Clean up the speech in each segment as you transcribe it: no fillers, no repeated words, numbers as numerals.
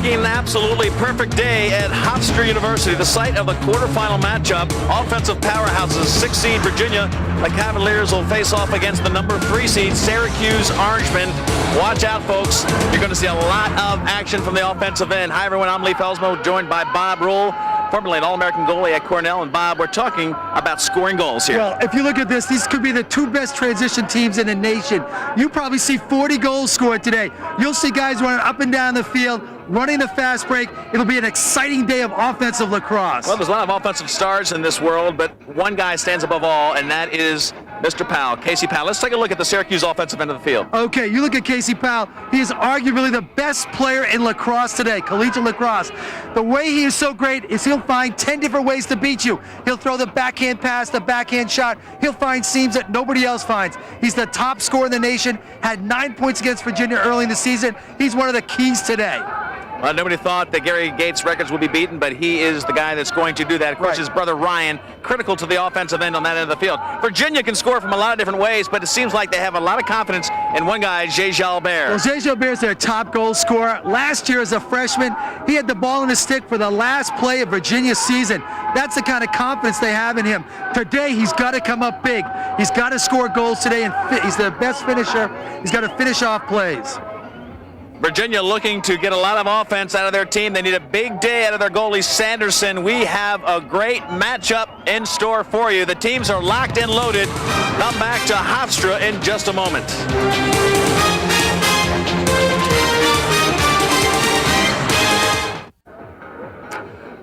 making an absolutely perfect day at Hofstra University, the site of the quarterfinal matchup. Offensive powerhouses, 6 seed Virginia. The Cavaliers will face off against the number 3 seed Syracuse Orangemen. Watch out, folks. You're going to see a lot of action from the offensive end. Hi, everyone. I'm Lee Felsmo, joined by Bob Rule, formerly an All-American goalie at Cornell. And Bob, we're talking about scoring goals here. Well, if you look at this, these could be the 2 best transition teams in the nation. You probably see 40 goals scored today. You'll see guys running up and down the field, running the fast break. It'll be an exciting day of offensive lacrosse. Well, there's a lot of offensive stars in this world, but one guy stands above all, and that is Mr. Powell, Casey Powell. Let's take a look at the Syracuse offensive end of the field. Okay, you look at Casey Powell. He is arguably the best player in lacrosse today, collegiate lacrosse. The way he is so great is he'll find 10 different ways to beat you. He'll throw the backhand pass, the backhand shot. He'll find seams that nobody else finds. He's the top scorer in the nation, had 9 points against Virginia early in the season. He's one of the keys today. Well, nobody thought that Gary Gates' records would be beaten, but he is the guy that's going to do that. Of course, his brother Ryan, critical to the offensive end on that end of the field. Virginia can score from a lot of different ways, but it seems like they have a lot of confidence in one guy, Jay Jalbert. Well, Jay Jalbert is their top goal scorer. Last year as a freshman, he had the ball in his stick for the last play of Virginia's season. That's the kind of confidence they have in him. Today, he's got to come up big. He's got to score goals today, and he's the best finisher. He's got to finish off plays. Virginia looking to get a lot of offense out of their team. They need a big day out of their goalie, Sanderson. We have a great matchup in store for you. The teams are locked and loaded. Come back to Hofstra in just a moment.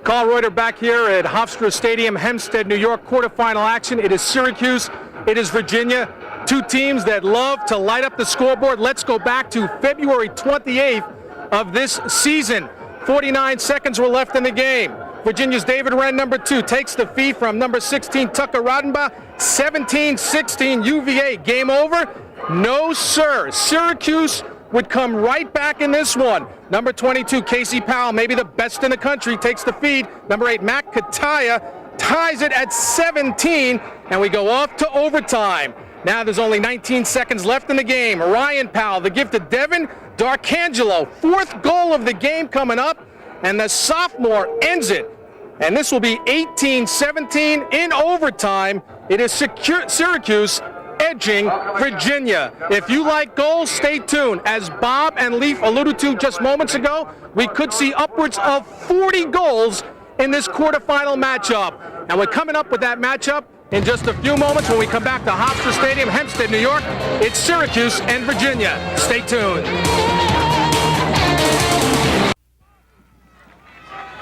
Carl Reuter back here at Hofstra Stadium, Hempstead, New York, quarterfinal action. It is Syracuse, it is Virginia. 2 teams that love to light up the scoreboard. Let's go back to February 28th of this season. 49 seconds were left in the game. Virginia's David Wren, number 2, takes the feed from number 16, Tucker Rodenbach. 17-16 UVA. Game over? No, sir. Syracuse would come right back in this one. Number 22, Casey Powell, maybe the best in the country, takes the feed. Number 8, Matt Kataya, ties it at 17, and we go off to overtime. Now there's only 19 seconds left in the game. Ryan Powell, the gift to Devin Darcangelo. 4th goal of the game coming up, and the sophomore ends it. And this will be 18-17 in overtime. It is Syracuse edging Virginia. If you like goals, stay tuned. As Bob and Leaf alluded to just moments ago, we could see upwards of 40 goals in this quarterfinal matchup. And we're coming up with that matchup in just a few moments when we come back to Hofstra Stadium, Hempstead, New York. It's Syracuse and Virginia. Stay tuned.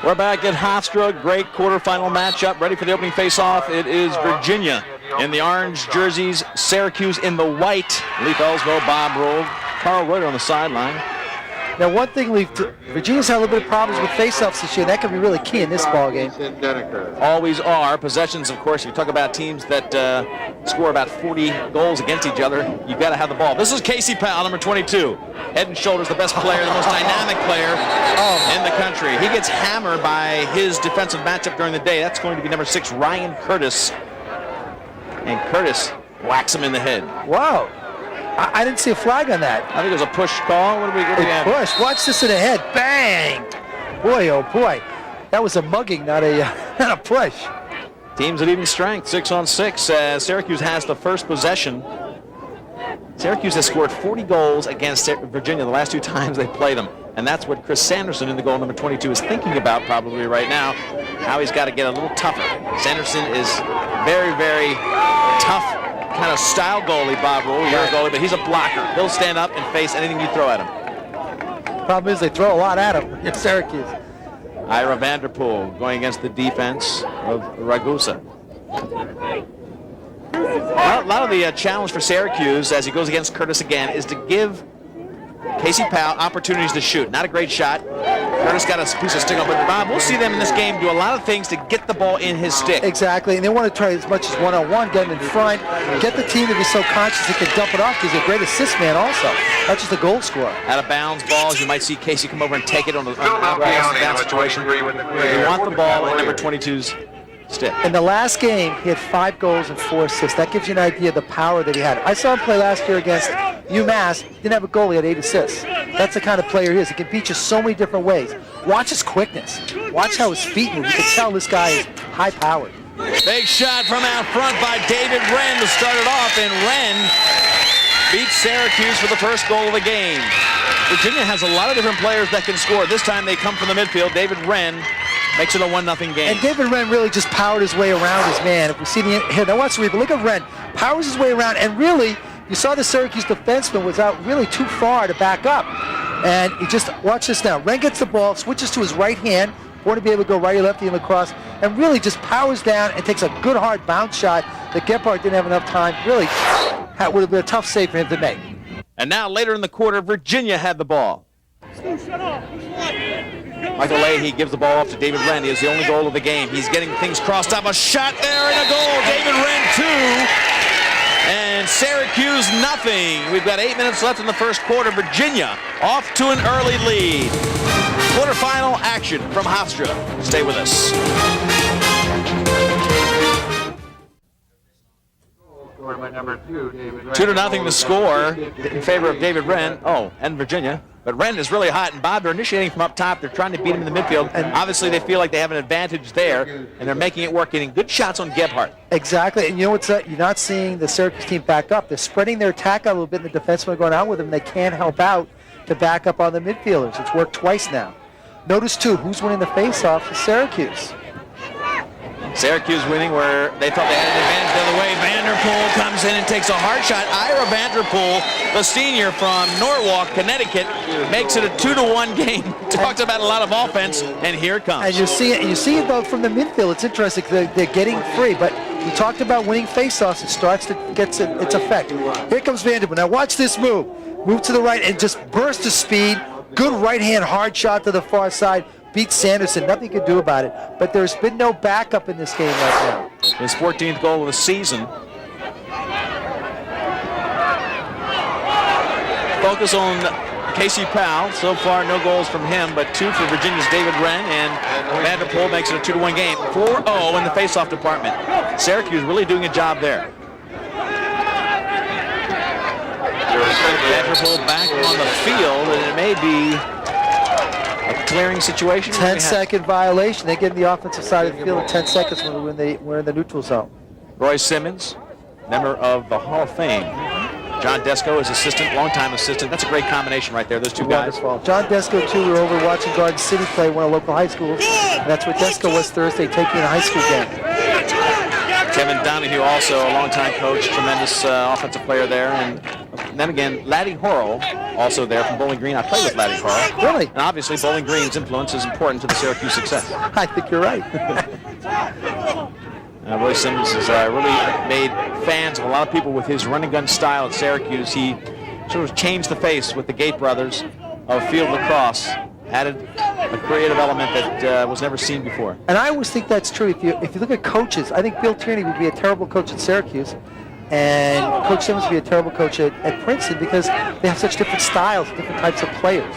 We're back at Hofstra. Great quarterfinal matchup. Ready for the opening face-off. It is Virginia in the orange jerseys, Syracuse in the white. Lee Felsmo, Bob Rule, Carl Reuter on the sideline. Now, one thing, Virginia's had a little bit of problems with face-offs this year. That could be really key in this ballgame. Always are. Possessions, of course, you talk about teams that score about 40 goals against each other. You've got to have the ball. This is Casey Powell, number 22. Head and shoulders the best player, the most dynamic player in the country. He gets hammered by his defensive matchup during the day. That's going to be number 6, Ryan Curtis. And Curtis whacks him in the head. Wow. I didn't see a flag on that. I think it was a push call. What do we have? Push. Watch this in the head. Bang! Boy, oh boy. That was a mugging, not a push. Teams at even strength, 6-on-6. Syracuse has the first possession. Syracuse has scored 40 goals against Virginia the last 2 times they played them. And that's what Chris Sanderson in the goal number 22 is thinking about probably right now. How he's got to get a little tougher. Sanderson is very, very tough kind of style goalie, Bob Rule. You're a goalie, but he's a blocker. He'll stand up and face anything you throw at him. Problem is they throw a lot at him in Syracuse. Ira Vanderpool going against the defense of Ragusa. A lot of the challenge for Syracuse as he goes against Curtis again is to give Casey Powell opportunities to shoot. Not a great shot. Curtis got a piece of stick up, but Bob, we'll see them in this game do a lot of things to get the ball in his stick. Exactly, and they want to try as much as one-on-one, get him in front, get the team to be so conscious they can dump it off. He's a great assist man also, not just a goal scorer. Out of bounds balls, you might see Casey come over and take it on the down situation. You want the ball in number 22's stick. In the last game, he had 5 goals and 4 assists. That gives you an idea of the power that he had. I saw him play last year against UMass didn't have a goal, he had 8 assists. That's the kind of player he is. He can beat you so many different ways. Watch his quickness. Watch how his feet move. You can tell this guy is high-powered. Big shot from out front by David Wren to start it off, and Wren beats Syracuse for the first goal of the game. Virginia has a lot of different players that can score. This time they come from the midfield. David Wren makes it a 1-0 game. And David Wren really just powered his way around his man. If we see the here, now watch the replay. Look at Wren. Powers his way around, and really, you saw the Syracuse defenseman was out really too far to back up. And he just, watch this now. Wren gets the ball, switches to his right hand, want to be able to go righty lefty in lacrosse, and really just powers down and takes a good hard bounce shot that Gebhardt didn't have enough time. Really, would have been a tough save for him to make. And now later in the quarter, Virginia had the ball. Michael Leahy gives the ball off to David Wren. He is the only goal of the game. He's getting things crossed up. A shot there and a goal. David Wren 2. And Syracuse nothing. We've got 8 minutes left in the first quarter. Virginia off to an early lead. Quarterfinal action from Hofstra. Stay with us. 2-0 the score in favor of David Wren. Oh, and Virginia. But Wren is really hot, and Bob, they're initiating from up top. They're trying to beat him in the midfield, and obviously they feel like they have an advantage there, and they're making it work, getting good shots on Gebhardt. Exactly, and you know what's you're not seeing the Syracuse team back up. They're spreading their attack out a little bit, and the defensemen are going out with them. They can't help out to back up on the midfielders. It's worked twice now. Notice, too, who's winning the face-off is Syracuse. Syracuse winning where they thought they had an advantage the other way. Vanderpool comes in and takes a hard shot. Ira Vanderpool, the senior from Norwalk, Connecticut, makes it a 2-1 game. Talked about a lot of offense, and here it comes. And you see it though from the midfield. It's interesting. They're getting free, but we talked about winning faceoffs. It starts to get its effect. Here comes Vanderpool. Now watch this move. Move to the right and just burst of speed. Good right-hand hard shot to the far side. Beats Sanderson. Nothing you can do about it. But there's been no backup in this game right now. His 14th goal of the season. Focus on Casey Powell. So far, no goals from him, but 2 for Virginia's David Wren, and Vanderpool makes it a 2-1 game. 4-0 in the faceoff department. Syracuse really doing a job there. Vanderpool back on the field, and it may be a clearing situation. 10-second violation. They get in the offensive side of the field in 10 seconds when we're in the neutral zone. Roy Simmons, member of the Hall of Fame. John Desko is assistant, longtime assistant. That's a great combination right there, those two guys. Wonderful. John Desko, too, we were over watching Garden City play one of the local high schools. And that's where Desko was Thursday, taking a high school game. Kevin Donahue, also a longtime coach, tremendous offensive player there. And then again, Laddie Horrell, also there from Bowling Green. I played with Laddie Horrell. Really? And obviously, Bowling Green's influence is important to the Syracuse success. I think you're right. Roy Simmons has really made fans of a lot of people with his run-and-gun style at Syracuse. He sort of changed the face with the Gate brothers of field lacrosse, added a creative element that was never seen before. And I always think that's true. If you look at coaches, I think Bill Tierney would be a terrible coach at Syracuse, and Coach Simmons would be a terrible coach at Princeton because they have such different styles, different types of players.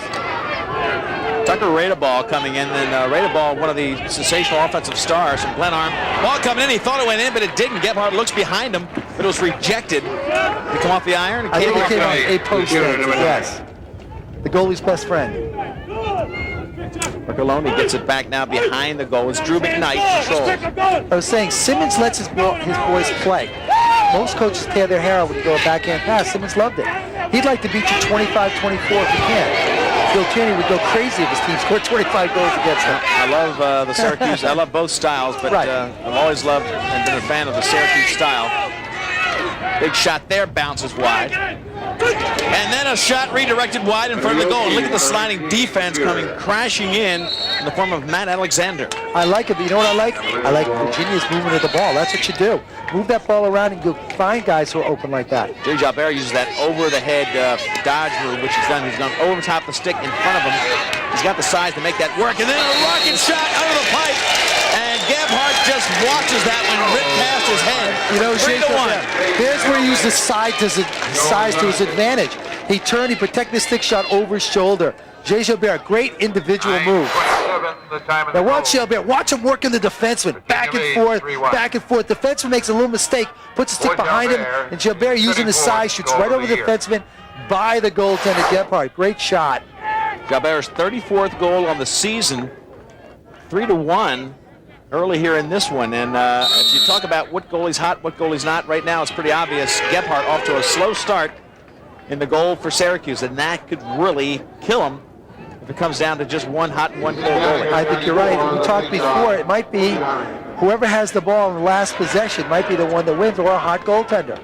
Tucker Radeball coming in, and Radeball, one of the sensational offensive stars from Glenarm. Ball coming in, he thought it went in, but it didn't. Gebhardt looks behind him, but it was rejected. Did it come off the iron? I think it came off a post. Yes. The goalie's best friend. Riccoloni gets it back now behind the goal. It's Drew McKnight controls. I was saying, Simmons lets his boys play. Most coaches tear their hair out when you go a backhand pass. Simmons loved it. He'd like to beat you 25-24 if he can. Bill Tierney would go crazy if his team scored 25 goals against him. I love the Syracuse. I love both styles, but right. I've always loved and been a fan of the Syracuse style. Big shot there, bounces wide. And then a shot redirected wide in front of the goal. Look at the sliding defense coming crashing in the form of Matt Alexander. I like it, but you know what I like? I like Virginia's movement of the ball. That's what you do. Move that ball around and you'll find guys who are open like that. Jay Jalbert uses that over-the-head dodge move, which he's done. He's gone over the top of the stick in front of him. He's got the size to make that work. And then a rocket shot out of the pipe. And Gebhardt just watches that one rip past his head. You know, 3-1. There's where he used his size to his advantage. He turned, he protected the stick shot over his shoulder. Jay Jalbert, great individual move. Now watch Jalbert, watch him working the defenseman, back and forth, back and forth. Defenseman makes a little mistake, puts the stick behind him, and Jalbert using his size, shoots right over the defenseman, by the goaltender Gebhardt. Great shot. Galbert's 34th goal on the season, 3-1 early here in this one. And if you talk about what goalie's hot, what goalie's not, right now it's pretty obvious. Gebhardt off to a slow start in the goal for Syracuse, and that could really kill him if it comes down to just one hot and one cold goalie. I think you're right. We talked before, it might be whoever has the ball in the last possession might be the one that wins, or a hot goaltender.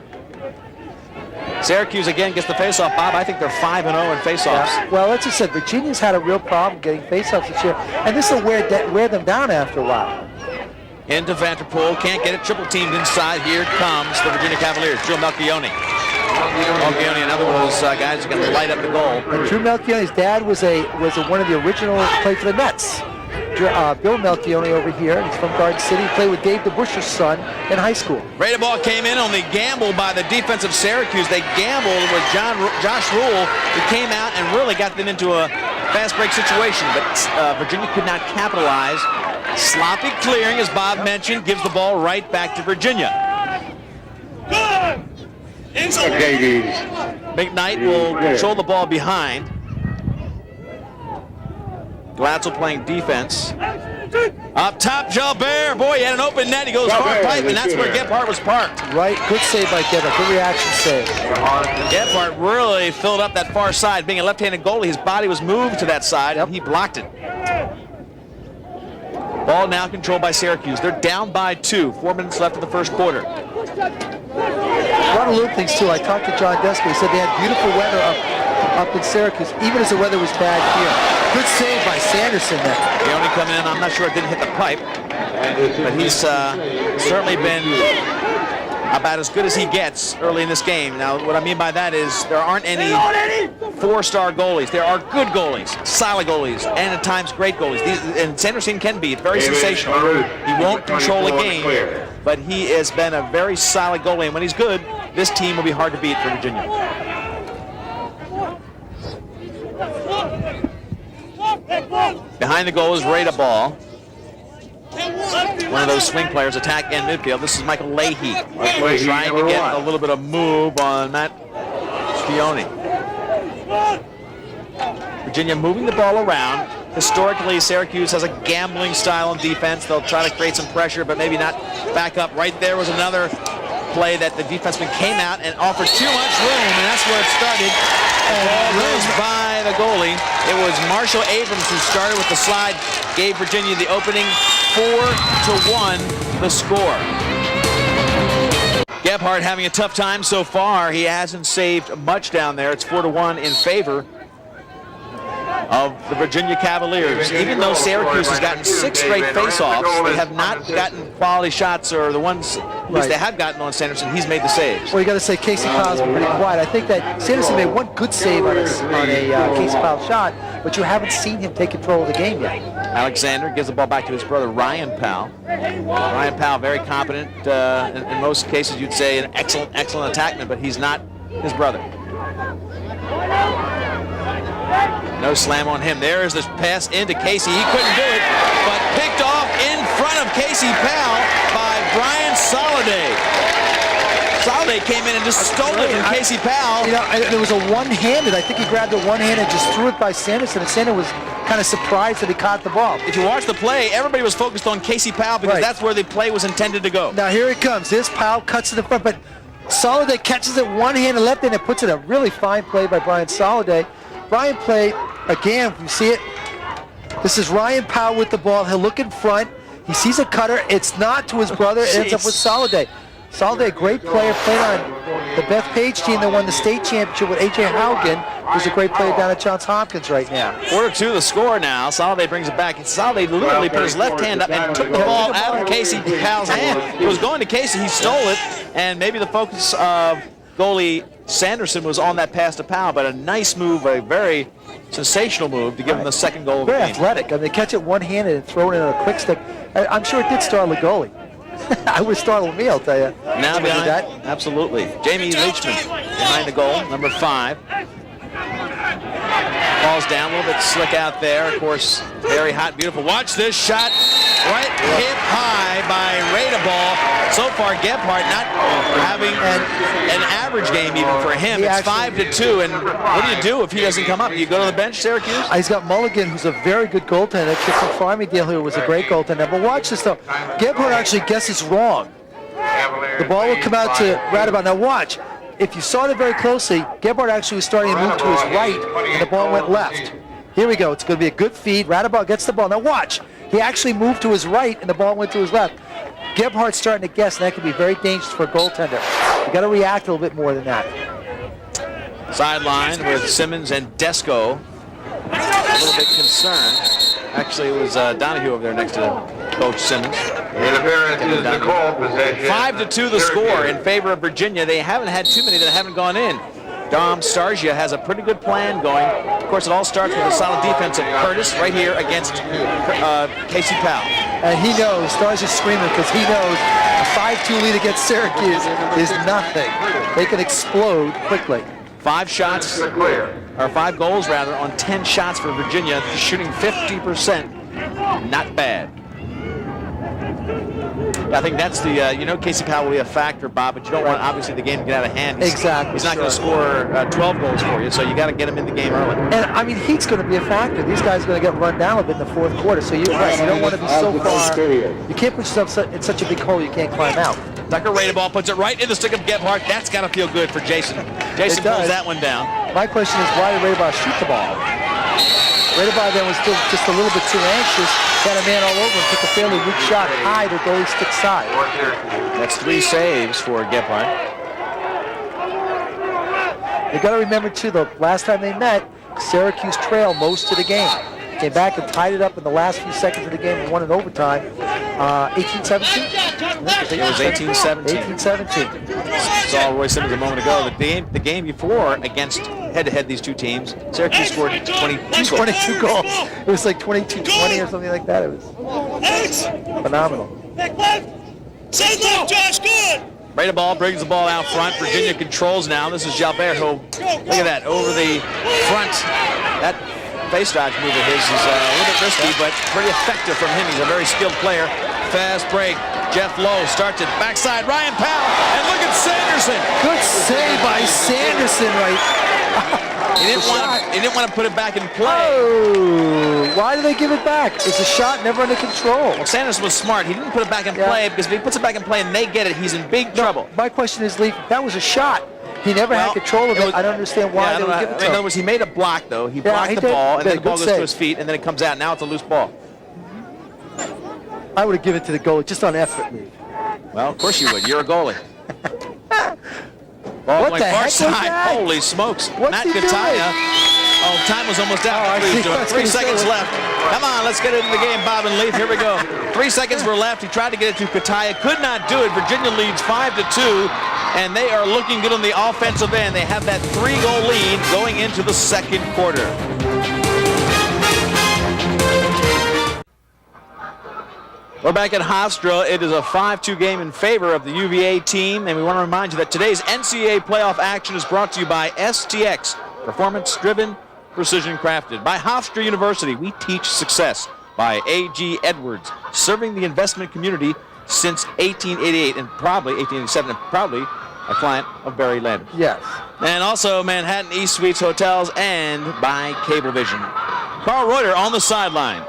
Syracuse again gets the faceoff. Bob, I think they're 5-0 in faceoffs. Yeah. Well, as I said, Virginia's had a real problem getting faceoffs this year, and this will wear them down after a while. Into Vanderpool, can't get it, triple teamed inside. Here comes the Virginia Cavaliers, Drew Melchione. Melchione, another one of those guys who can light up the goal. And Drew Melchione's dad was one of the original, played for the Nets. Bill Melchione over here, he's from Garden City. He played with Dave DeBuscher's son in high school. Great ball came in on the gamble by the defense of Syracuse. They gambled with Josh Rule, who came out and really got them into a fast break situation, but Virginia could not capitalize. Sloppy clearing, as Bob mentioned, gives the ball right back to Virginia. McKnight will control the ball behind. Glatzel playing defense. Up top, Jalbert. Boy, he had an open net. He goes far pipe, and that's where Gebhardt was parked. Right, good save by Gebhardt. Good reaction save. Gebhardt really filled up that far side. Being a left-handed goalie, his body was moved to that side, and he blocked it. Ball now controlled by Syracuse. They're down by 2. 4 minutes left in the first quarter. A lot of little things, too. I talked to John Desker. He said they had beautiful weather up in Syracuse, even as the weather was bad here. Good save by Sanderson there. Leone coming in. I'm not sure it didn't hit the pipe, but he's certainly been about as good as he gets early in this game. Now, what I mean by that is there aren't any four-star goalies. There are good goalies, solid goalies, and at times great goalies. And Sanderson can be very sensational. He won't control a game, but he has been a very solid goalie. And when he's good, this team will be hard to beat for Virginia. Behind the goal is Rada Ball. One of those swing players attack end midfield. This is Michael Leahy. Trying to get a little bit of move on Matt Fione. Virginia moving the ball around. Historically, Syracuse has a gambling style on defense. They'll try to create some pressure, but maybe not back up. Right there was another play that the defenseman came out and offered too much room, and that's where it started. Ball goes by the goalie. It was Marshall Abrams who started with the slide, gave Virginia the opening. 4-1 the score. Gebhardt having a tough time so far. He hasn't saved much down there. It's 4-1 in favor of the Virginia Cavaliers. Even though Syracuse has gotten 6 straight faceoffs, they have not gotten quality shots, or the ones at least they have gotten on Sanderson. He's made the saves. Well, you got to say Casey Powell's been pretty quiet. I think that Sanderson made one good save on a Casey Powell shot, but you haven't seen him take control of the game yet. Alexander gives the ball back to his brother Ryan Powell. Ryan Powell, very competent. In most cases, you'd say an excellent attackman, but he's not his brother. No slam on him. There is the pass into Casey. He couldn't do it, but picked off in front of Casey Powell by Brian Soliday. Soliday came in and just stole it from Casey Powell. You know, there was a one-handed. I think he grabbed it one-handed and just threw it by Sanderson, and Sanderson was kind of surprised that he caught the ball. If you watch the play, everybody was focused on Casey Powell because that's where the play was intended to go. Now here it comes. This Powell cuts to the front, but Soliday catches it one-handed, left-handed, and puts it a really fine play by Brian Soliday. Brian played, again, if you see it, this is Ryan Powell with the ball. He'll look in front. He sees a cutter. It's not to his brother. It ends up with Soliday. Soliday, a great player, played on the Beth Page team that won the state championship with A.J. Haugen, who's a great player down at Johns Hopkins right now. 4-2 the score now. Soliday brings it back. Soliday literally put his left hand up and took the ball out of Casey Powell's hand. It was going to Casey. He stole it, and maybe the focus of goalie Sanderson was on that pass to Powell, but a nice move, a very sensational move to give him the second goal of the game. Very athletic. I mean, they catch it one-handed and throw it in on a quick stick. I'm sure it did startle the goalie. I would startle me, I'll tell you. Now behind that? Absolutely. Jamie Leachman behind the goal, number 5. Ball's down, a little bit slick out there. Of course, very hot, beautiful. Watch this shot, right hip high by Radeball. So far, Gebhardt not having an average game even for him. It's 5-2, and what do if he doesn't come up? Do you go to the bench, Syracuse? He's got Mulligan, who's a very good goaltender. Kid from Farmingdale, who was a great goaltender. But watch this, though. Gebhardt actually guesses wrong. The ball will come out to Radeball. Now watch. If you saw it very closely, Gebhardt actually was starting to move to his right, and the ball went left. Here we go. It's going to be a good feed. Radeball gets the ball. Now watch. He actually moved to his right, and the ball went to his left. Gebhardt's starting to guess, and that can be very dangerous for a goaltender. You got to react a little bit more than that. Sideline with Simmons and Desko. A little bit concerned. Actually, it was Donahue over there next to Coach Simmons. 5-2 the score in favor of Virginia. They haven't had too many that haven't gone in. Dom Starsia has a pretty good plan going. Of course, it all starts with a solid defense of Curtis right here against Casey Powell. And he knows, Starsia's screaming because he knows a 5-2 lead against Syracuse is nothing. They can explode quickly. 5 goals rather, on 10 shots for Virginia, shooting 50%. Not bad. I think that's the, Casey Powell will be a factor, Bob, but you don't want, obviously, the game to get out of hand. Exactly. He's not going to score 12 goals for you, so you got to get him in the game early. And, I mean, heat's going to be a factor. These guys are going to get run down a bit in the fourth quarter, so you're right. You don't want to be so far. You can't put yourself in such a big hole you can't climb out. Tucker Radeball puts it right in the stick of Gebhardt. That's got to feel good for Jason. Jason pulls that one down. My question is, why did Radeball shoot the ball? Radeball then was still just a little bit too anxious. Got a man all over him, took a fairly weak shot high to goalie stick side. That's 3 saves for Gebhardt. You got to remember, too, the last time they met, Syracuse trailed most of the game. Came back and tied it up in the last few seconds of the game and won in overtime. 18-17? It was 18-17. 18-17. Saw Roy Simmons a moment ago. The game before, against head-to-head these two teams, Syracuse scored 22 goals. It was like 22-20 or something like that. It was phenomenal. Radeball brings the ball out front. Virginia controls now. This is Jalbert who, look at that, over the front. That face dodge move of his is a little bit risky, but pretty effective from him. He's a very skilled player. Fast break. Jeff Lowe starts it backside. Ryan Powell, and look at Sanderson. Good save by Sanderson, right? He didn't want to put it back in play. Oh, why do they give it back? It's a shot never under control. Well, Sanderson was smart. He didn't put it back in play because if he puts it back in play and they get it, he's in big trouble. My question is, Lee, that was a shot. He never had control of it. I don't understand why they would give it to him. In other words, he made a block, though. He blocked the ball, and then the ball goes to his feet, and then it comes out. Now it's a loose ball. I would have given it to the goalie just on effort, Lee. Well, of course you would. You're a goalie. Ball What going the far heck was side. that? Holy smokes. What's Matt he doing? Kataya. Oh, time was almost out. I see. 3 seconds left. Come on, let's get into the game, Bob and Leaf. Here we go. 3 seconds were left. He tried to get it to Kataya. Could not do it. Virginia leads 5-2, and they are looking good on the offensive end. They have that 3-goal lead going into the second quarter. We're back at Hofstra. It is a 5-2 game in favor of the UVA team, and we want to remind you that today's NCAA playoff action is brought to you by STX, performance-driven, precision-crafted. By Hofstra University, we teach success. By A.G. Edwards, serving the investment community since 1888 and probably 1887, and probably a client of Barry Landers. Yes. And also Manhattan East Suites Hotels, and by Cablevision. Carl Reuter on the sideline.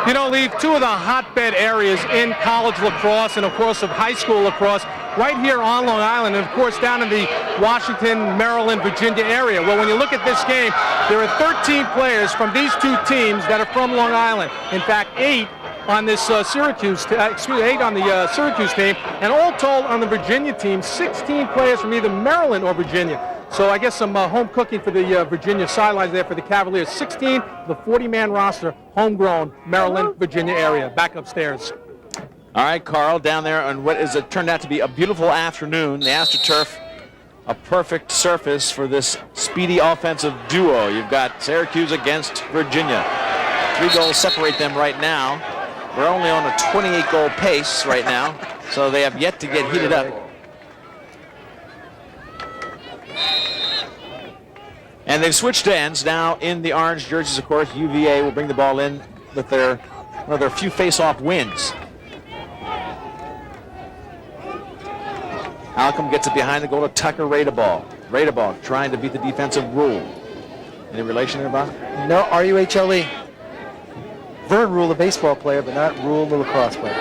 You know, Lee, 2 of the hotbed areas in college lacrosse and, of course, of high school lacrosse, right here on Long Island, and, of course, down in the Washington, Maryland, Virginia area. Well, when you look at this game, there are 13 players from these 2 teams that are from Long Island. In fact, 8 on this Syracuse, 8 on the Syracuse team, and all told on the Virginia team, 16 players from either Maryland or Virginia. So I guess some home cooking for the Virginia sidelines there for the Cavaliers. 16, the 40-man roster, homegrown, Maryland, Virginia area. Back upstairs. All right, Carl, down there on what is turned out to be a beautiful afternoon. The AstroTurf, a perfect surface for this speedy offensive duo. You've got Syracuse against Virginia. 3 goals separate them right now. We're only on a 28-goal pace right now, so they have yet to get heated up. And they've switched ends now in the orange jerseys, of course. UVA will bring the ball in with their few face-off wins. Malcolm gets it behind the goal to Tucker Radeball. Radeball trying to beat the defensive Rule. Any relation there, Bob? No, R-U-H-L-E. Vern Rule, a baseball player, but not Rule, the lacrosse player.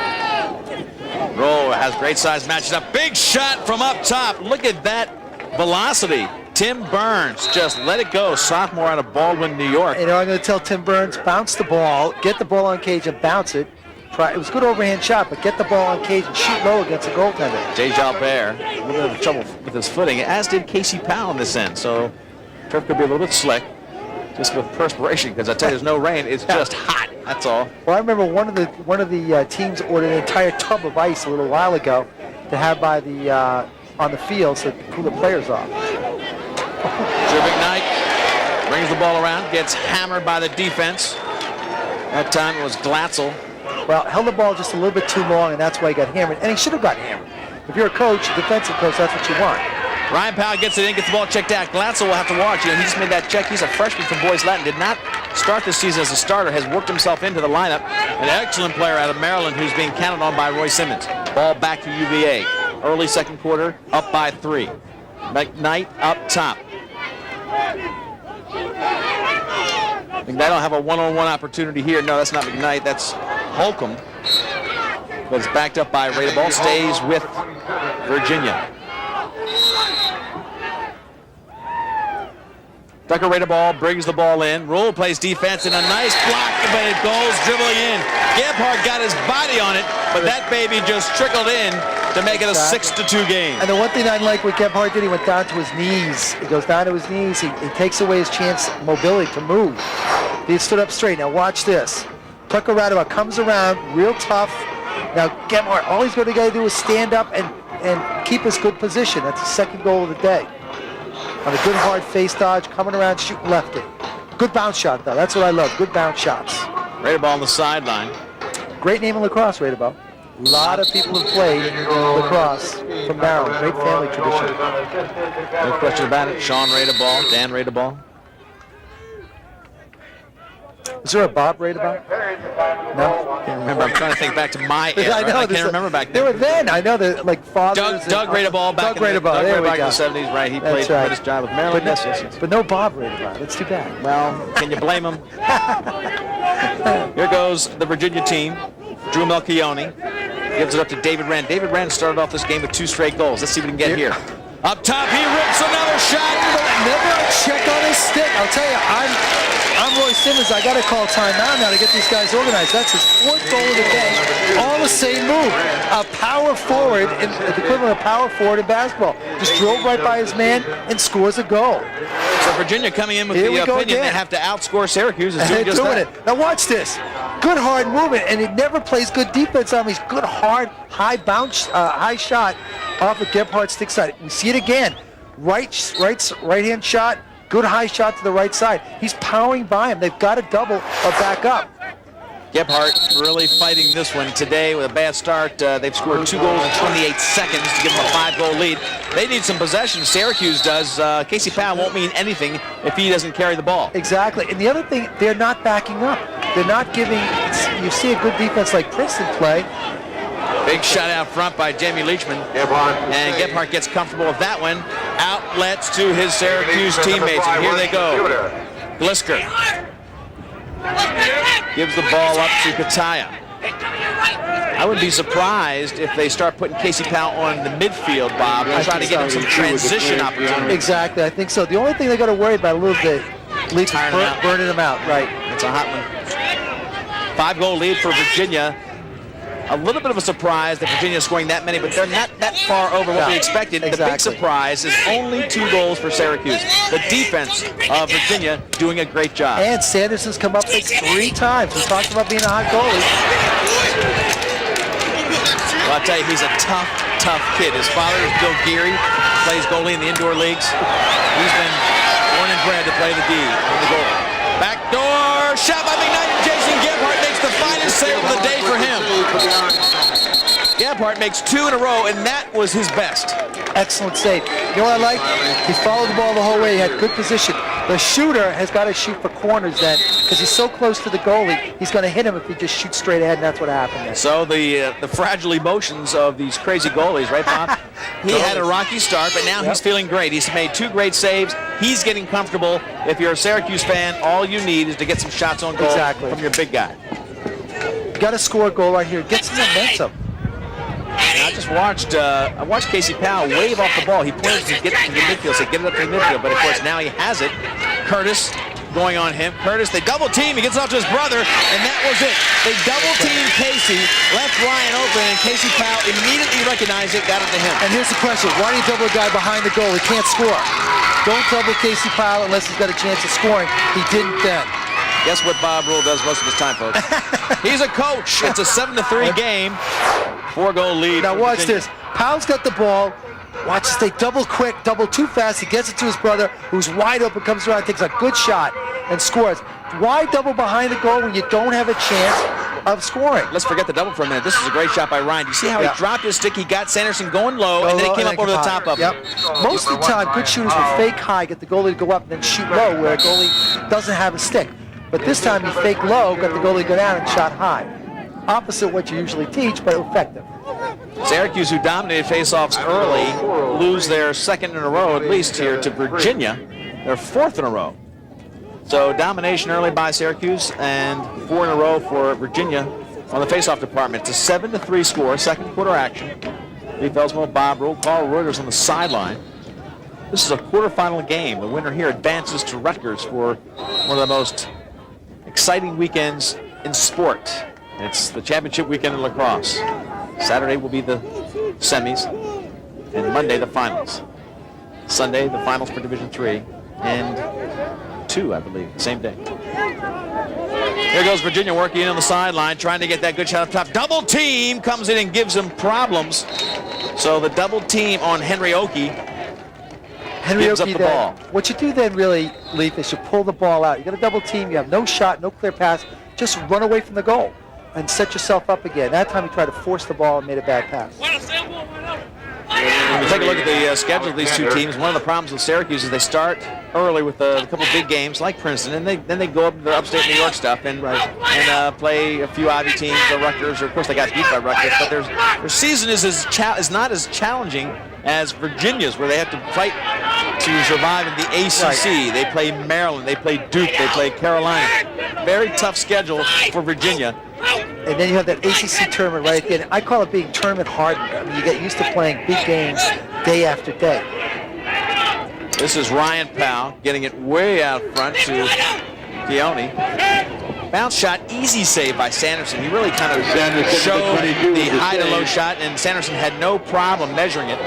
Rule has great size, matches up. Big shot from up top. Look at that velocity. Tim Burns just let it go. Sophomore out of Baldwin, New York. You know, I'm going to tell Tim Burns, bounce the ball, get the ball on cage and bounce it. It was a good overhand shot, but get the ball on cage and shoot low against a goaltender. Jay Jalbert, a little bit of trouble with his footing, as did Casey Powell in this end. So turf could be a little bit slick, just with perspiration, because I tell you, there's no rain. It's just hot. That's all. Well, I remember one of the teams ordered an entire tub of ice a little while ago to have by the on the field so to cool the players off. Terrific night. Brings the ball around, gets hammered by the defense. That time it was Glatzel. Well, held the ball just a little bit too long, and that's why he got hammered. And he should have got hammered. If you're a coach, a defensive coach, that's what you want. Ryan Powell gets it in, gets the ball checked out. Glatzel will have to watch. You know, he just made that check. He's a freshman from Boys Latin. Did not start this season as a starter. Has worked himself into the lineup. An excellent player out of Maryland who's being counted on by Roy Simmons. Ball back to UVA. Early second quarter, up by 3. McKnight up top. McKnight will have a one-on-one opportunity here. No, that's not McKnight. That's Holcomb. But it's backed up by Ray. The ball stays with Virginia. Tucker Radeball brings the ball in. Rule plays defense and a nice block, but it goes dribbling in. Gebhardt got his body on it, but that baby just trickled in to make it a 6-2 game. And the one thing I like what Gebhardt did, he went down to his knees. He goes down to his knees. He takes away his chance, mobility to move. He stood up straight. Now watch this. Tucker Radeball comes around, real tough. Now Gebhardt, all he's going to do is stand up and keep his good position. That's the second goal of the day. On a good hard face dodge, coming around, shooting lefty. Good bounce shot, though. That's what I love. Good bounce shots. Radeball on the sideline. Great name in lacrosse, Radeball. A lot of people have played lacrosse from Maryland. Great family tradition. No question about it. Sean Radeball, Dan Radeball. Is there a Bob Radeball? No? Can't remember. I'm trying to think back to my era. I know. I can't remember back then. They were then. I know that, like fathers. Doug Radeball back in the 70s, right? He played right. his job with Maryland. Yes. But no Bob Radeball. That's too bad. Well, can you blame him? Here goes the Virginia team. Drew Melchione gives it up to David Wren. David Wren started off this game with 2 straight goals. Let's see what we can get here. Up top, he rips another shot. Never a check on his stick. I'll tell you, I'm Roy Simmons. I got to call timeout now to get these guys organized. That's his 4th goal of the day. All the same move. A power forward, the equivalent of power forward in basketball. Just drove right by his man and scores a goal. So Virginia coming in with the opinion they have to outscore Syracuse is doing just that. Now watch this. Good hard movement, and he never plays good defense on him. He's good hard, high bounce, high shot off the Gebhardt stick side. We see it again. Right hand shot. Good high shot to the right side. He's powering by him. They've got to double or back up. Gebhardt really fighting this one today with a bad start. They've scored 2 goals in 28 seconds to give them a 5-goal lead. They need some possession. Syracuse does. Casey Powell won't mean anything if he doesn't carry the ball. Exactly. And the other thing, they're not backing up. They're not giving. You see a good defense like Princeton play. Big shot out front by Jamie Leachman. And Gebhardt gets comfortable with that one. Outlets to his Syracuse teammates. And here they go. Glisker gives the ball up to Kataya. I would be surprised if they start putting Casey Powell on the midfield, Bob, and try to get him some transition opportunities. Exactly, I think so. The only thing they got to worry about a little bit, burning them out. Right. That's a hot one. 5-goal lead for Virginia. A little bit of a surprise that Virginia is scoring that many, but they're not that far over what we expected. Exactly. The big surprise is only 2 goals for Syracuse. The defense of Virginia doing a great job. And Sanderson's come up like 3 times. We talked about being a hot goalie. Well, I'll tell you, he's a tough kid. His father is Bill Geary, plays goalie in the indoor leagues. He's been born and bred to play the D in the goal. Backdoor shot by McKnight, and Jason Gebhardt makes the finest save of the day for him. Gebhardt makes 2 in a row, and that was his best. Excellent save. You know what I like? He followed the ball the whole way. He had good position. The shooter has got to shoot for corners then, because he's so close to the goalie, he's going to hit him if he just shoots straight ahead, and that's what happened there. So the fragile emotions of these crazy goalies, right, Bob? He had a rocky start, but now he's feeling great. He's made 2 great saves. He's getting comfortable. If you're a Syracuse fan, all you need is to get some shots on goal from your big guy. You got to score a goal right here. Get some momentum. I just watched Casey Powell wave off the ball. He pointed to get to the midfield, so get it up to the midfield. But of course now he has it. Curtis going on him. Curtis, they double team. He gets off to his brother, and that was it. They double teamed Casey, left Ryan open, and Casey Powell immediately recognized it, got it to him. And here's the question: why do you double a guy behind the goal? He can't score. Don't double Casey Powell unless he's got a chance of scoring. He didn't then. Guess what Bob Rule does most of his time, folks? He's a coach. It's a 7-3 game. 4-goal lead. Now watch this. Powell's got the ball. Watch this. They double quick, double too fast. He gets it to his brother, who's wide open, comes around, takes a good shot, and scores. Why double behind the goal when you don't have a chance of scoring? Let's forget the double for a minute. This is a great shot by Ryan. Do you see how he dropped his stick? He got Sanderson going low, and then he came up over the top of him. Most of the time, good shooters will fake high, get the goalie to go up, and then shoot low, where a goalie doesn't have a stick. But this time he faked low, got the goalie to go down, and shot high. Opposite what you usually teach, but effective. Syracuse, who dominated faceoffs early, lose their 2nd in a row, at least here, to Virginia. Their 4th in a row. So domination early by Syracuse, and 4 in a row for Virginia on the faceoff department. It's a 7-3 score, 2nd quarter action. Lee Felsmo, Bob Rule, Carl Reuters on the sideline. This is a quarterfinal game. The winner here advances to Rutgers for one of the most exciting weekends in sport. It's the championship weekend in lacrosse. Saturday will be the semis, and Monday the finals. Sunday the finals for Division III, and 2, I believe, the same day. Here goes Virginia working in on the sideline, trying to get that good shot up top. Double team comes in and gives him problems. So the double team on Henry Oki gives up the ball. What you do then really, Leaf, is you pull the ball out. You got a double team, you have no shot, no clear pass, just run away from the goal and set yourself up again. That time he tried to force the ball and made a bad pass. When you take a look at the schedule of these 2 teams, one of the problems with Syracuse is they start early with a couple big games like Princeton, and then they go up to the upstate New York stuff and play a few Ivy teams or Rutgers, or of course they got beat by Rutgers, but their season is not as challenging as Virginia's, where they have to fight to survive in the ACC. They play Maryland, they play Duke, they play Carolina. Very tough schedule for Virginia. And then you have that ACC tournament right at the end. I call it being tournament hardened. I mean, you get used to playing big games day after day. This is Ryan Powell getting it way out front to Keone. Bounce shot, easy save by Sanderson. He really kind of showed the high to low shot, and Sanderson had no problem measuring it.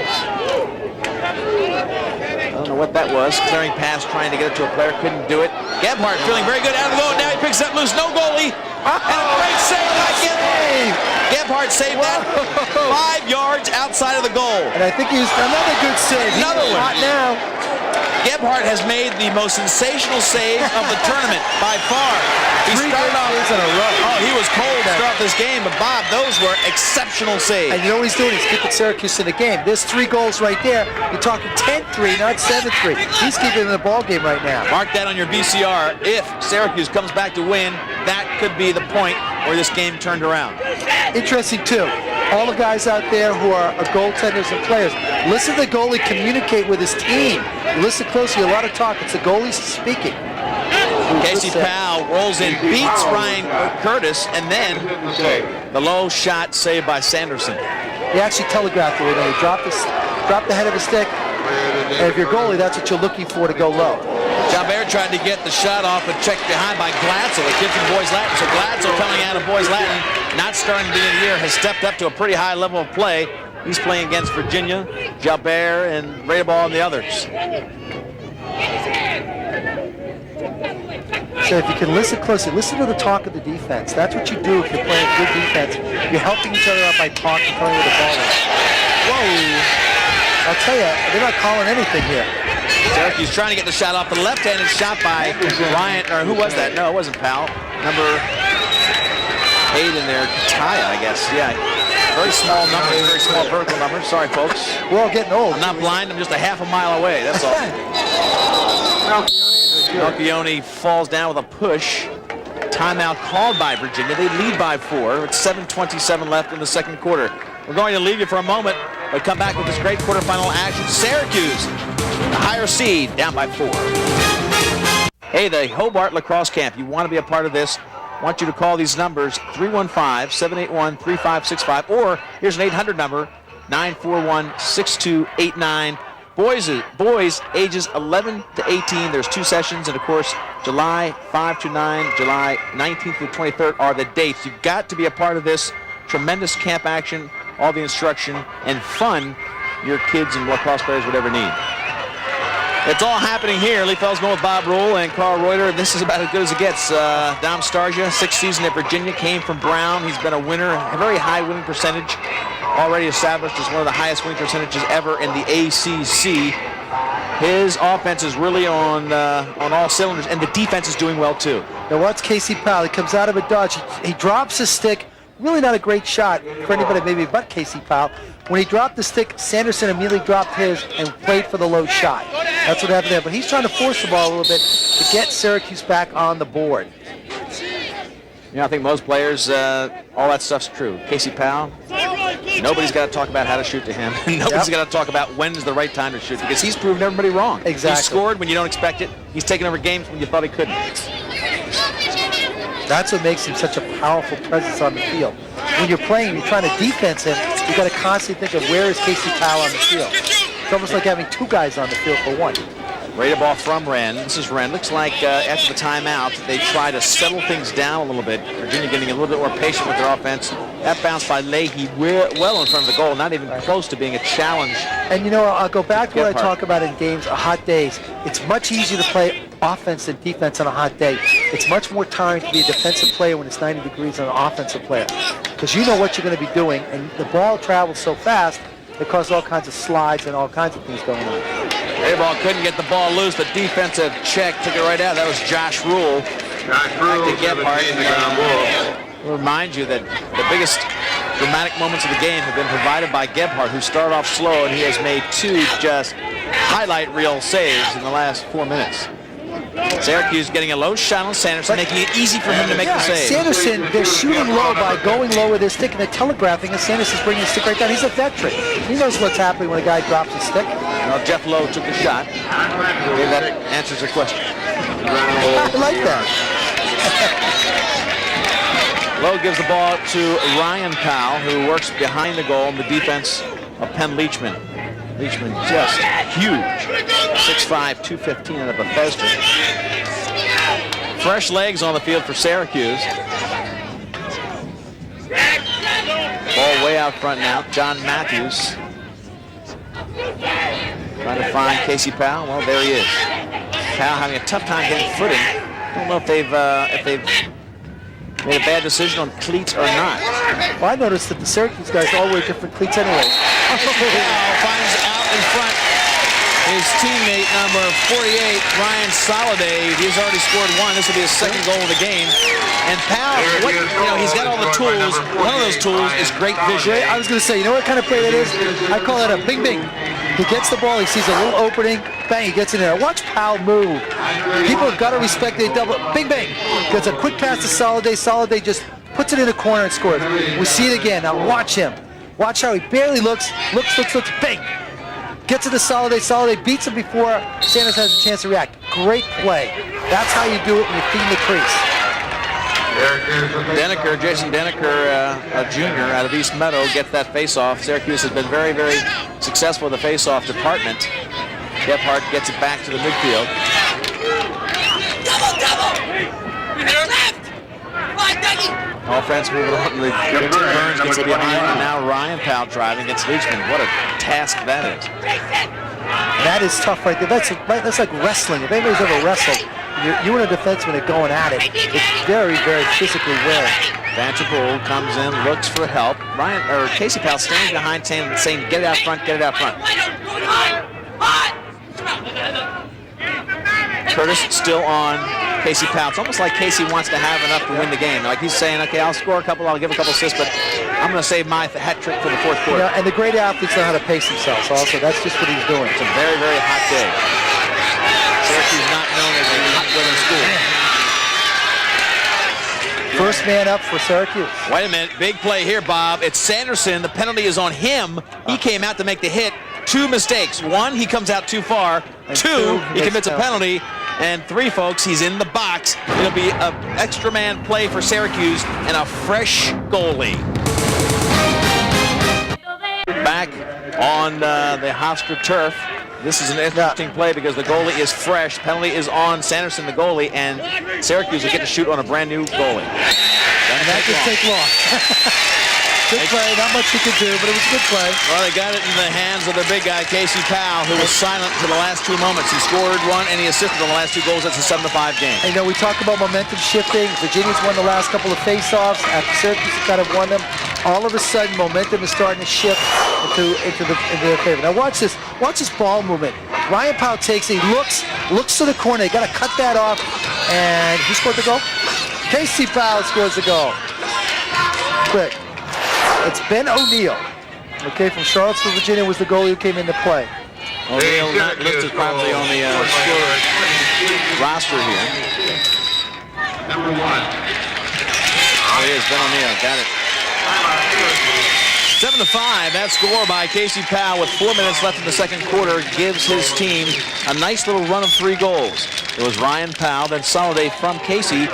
I don't know what that was. Clearing pass, trying to get it to a player, couldn't do it. Gebhardt feeling very good out of the goal. Now he picks up loose, no goalie. And a great save by Gebhardt. Gebhardt saved that 5 yards outside of the goal. And I think he was another good save. Another one. Hot now. Gebhardt has made the most sensational save of the tournament by far. He started off in a row. Oh, he was cold to start this game, but Bob, those were exceptional saves. And you know what he's doing? He's keeping Syracuse in the game. There's 3 goals right there. You're talking 10-3, not 7-3. He's keeping in the ball game right now. Mark that on your VCR. If Syracuse comes back to win, that could be the point where this game turned around. Interesting, too. All the guys out there who are goaltenders and players, listen to the goalie communicate with his team. Listen closely, a lot of talk. It's the goalie speaking. Casey Powell rolls in, beats Ryan Curtis, and then the low shot saved by Sanderson. He actually telegraphed it. He dropped the head of his stick, and if you're goalie, that's what you're looking for, to go low. Jalbert tried to get the shot off, but checked behind by Glatzel. The kid from Boys Latin. So Glatzel, coming out of Boys Latin, not starting the beginning of the year, has stepped up to a pretty high level of play. He's playing against Virginia, Jalbert, and Radeball and the others. So if you can listen closely, listen to the talk of the defense. That's what you do if you're playing good defense. You're helping each other out by talking, telling where the ball is. Whoa! I'll tell you, they're not calling anything here. Syracuse trying to get the shot off. The left-handed shot by Ryan, or who was that? No, it wasn't Powell. Number 8 in there, Kataya, I guess. Yeah, very small number, very small vertical number. Sorry, folks. We're all getting old. I'm not blind. I'm just a half a mile away. That's all. too. Malchione falls down with a push. Timeout called by Virginia. They lead by 4 with 7:27 left in the second quarter. We're going to leave you for a moment, but come back with this great quarterfinal action. Syracuse, the higher seed, down by 4. Hey, the Hobart Lacrosse Camp. You want to be a part of this? I want you to call these numbers, 315-781-3565, or here's an 800 number, 941-6289. Boys ages 11 to 18. There's 2 sessions, and of course, July 5 to 9, July 19th to 23rd are the dates. You've got to be a part of this. Tremendous camp action, all the instruction and fun your kids and lacrosse players would ever need. It's all happening here. Lee Fell's going with Bob Rule and Carl Reuter. This is about as good as it gets. Dom Starsia, 6th season at Virginia, came from Brown. He's been a winner, a very high winning percentage, already established as one of the highest winning percentages ever in the ACC. His offense is really on all cylinders, and the defense is doing well too. Now watch Casey Powell. He comes out of a dodge. He drops his stick. Really not a great shot for anybody maybe but Casey Powell. When he dropped the stick, Sanderson immediately dropped his and played for the low shot. That's what happened there. But he's trying to force the ball a little bit to get Syracuse back on the board. I think most players, all that stuff's true. Casey Powell, nobody's got to talk about how to shoot to him. Nobody's got to talk about when's the right time to shoot, because he's proven everybody wrong. Exactly. He scored when you don't expect it. He's taken over games when you thought he couldn't. That's what makes him such a powerful presence on the field. When you're playing, you're trying to defense him, you got to constantly think of where is Casey Powell on the field. It's almost like having 2 guys on the field for 1. Rated ball from Wren. This is Wren. Looks like after the timeout, they try to settle things down a little bit. Virginia getting a little bit more patient with their offense. That bounce by Leahy well in front of the goal, not even close to being a challenge. And I'll go back to what I talk about in games, hot days. It's much easier to play offense than defense on a hot day. It's much more tiring to be a defensive player when it's 90 degrees on an offensive player, because you know what you're going to be doing, and the ball travels so fast it causes all kinds of slides and all kinds of things going on. Ball couldn't get the ball loose. The defensive check took it right out. That was Josh Rule. Back to Gebhardt. We'll remind you that the biggest dramatic moments of the game have been provided by Gebhardt, who started off slow, and he has made 2 just highlight reel saves in the last 4 minutes. Syracuse getting a low shot on Sanderson, making it easy for him to make the save. Sanderson, they're shooting low by going low with his stick, and they're telegraphing, and Sanderson's bringing his stick right down. He's a veteran. He knows what's happening when a guy drops his stick. Jeff Lowe took the shot. Maybe that answers the question. I like that. Lowe gives the ball to Ryan Powell, who works behind the goal in the defense of Penn Leachman. Leachman just huge. 6'5", 215 out of Bethesda. Fresh legs on the field for Syracuse. Ball way out front now. John Matthews trying to find Casey Powell. Well, there he is. Powell having a tough time getting footing. I don't know if they've made a bad decision on cleats or not. Well, I noticed that the Syracuse guys all wear different cleats anyway. Powell finds out in front his teammate, number 48, Ryan Soliday. He's already scored 1. This will be his second goal of the game. And Powell, he's got all the tools. One of those tools is great vision. I was going to say, you know what kind of play that is? I call that a bing bing. He gets the ball, he sees a little opening, bang, he gets in there. Watch Powell move. People have got to respect the double, bing bang. Gets a quick pass to Soliday. Soliday just puts it in the corner and scores. We see it again. Now watch him. Watch how he barely looks, bang. Gets to the Soliday. Soliday beats him before Sanders has a chance to react. Great play. That's how you do it when you feed the crease. Jason Denneker, a junior out of East Meadow, gets that face-off. Syracuse has been very, very successful in the face-off department. Gebhardt gets it back to the midfield. Offense moving on. Burns gets it behind, and now Ryan Powell driving against Leachman. What a task that is. That is tough right there. That's like wrestling. If anybody's ever wrestled, you and a defenseman are going at it. It's very, very physically wearing. Vanderpool comes in, looks for help. Casey Powell standing behind saying, get it out front, get it out front. Curtis still on Casey Powell. It's almost like Casey wants to have enough to win the game. Like he's saying, okay, I'll score a couple, I'll give a couple assists, but I'm going to save my hat trick for the fourth quarter. And the great athletes know how to pace themselves also. That's just what he's doing. It's a very, very hot day. Syracuse not known as a hot weather school. First man up for Syracuse. Wait a minute, big play here, Bob. It's Sanderson. The penalty is on him. He came out to make the hit. 2 mistakes. 1, he comes out too far. And 2, he commits a penalty. penalty. And 3, folks, he's in the box. It'll be an extra man play for Syracuse and a fresh goalie. Back on the Hofstra turf. This is an interesting play because the goalie is fresh. Penalty is on Sanderson, the goalie, and Syracuse will get to shoot on a brand new goalie. And that could take long. Good play, not much he could do, but it was a good play. Well, they got it in the hands of the big guy, Casey Powell, who was silent for the last 2 moments. He scored 1 and he assisted on the last 2 goals. That's a 7-5 game. And, you know, we talk about momentum shifting. Virginia's won the last couple of face-offs. After Syracuse kind of won them, all of a sudden momentum is starting to shift into their favor. Now watch this ball movement. Ryan Powell takes it, he looks to the corner. They got to cut that off, and who scored the goal? Casey Powell scores the goal. Quick. It's Ben O'Neill, okay, from Charlottesville, Virginia, was the goalie who came into play. O'Neill not listed properly on the roster here. Number 1. Oh, it is Ben O'Neill, got it. 7-5, that score by Casey Powell with 4 minutes left in the second quarter gives his team a nice little run of 3 goals. It was Ryan Powell, then Soliday from Casey,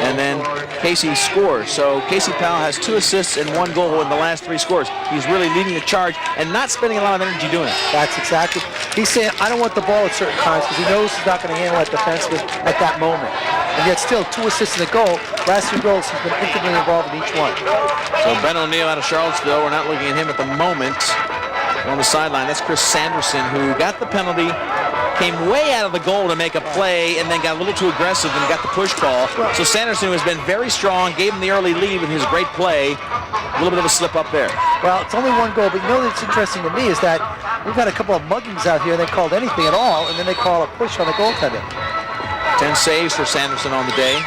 and then Casey scores. So Casey Powell has 2 assists and 1 goal in the last 3 scores. He's really leading the charge and not spending a lot of energy doing it. That's exactly. He's saying, I don't want the ball at certain times because he knows he's not going to handle that defenseman at that moment. And yet still 2 assists and a goal. Last 2 goals, he's been intimately involved in each one. So Ben O'Neill out of Charlottesville. We're not looking at him at the moment on the sideline. That's Chris Sanderson, who got the penalty, came way out of the goal to make a play, and then got a little too aggressive and got the push call. So Sanderson, who has been very strong, gave him the early lead with his great play. A little bit of a slip up there. Well, it's only 1 goal, but you know what's interesting to me is that we've had a couple of muggings out here, and they called anything at all, and then they call a push on the goaltender. 10 saves for Sanderson on the day.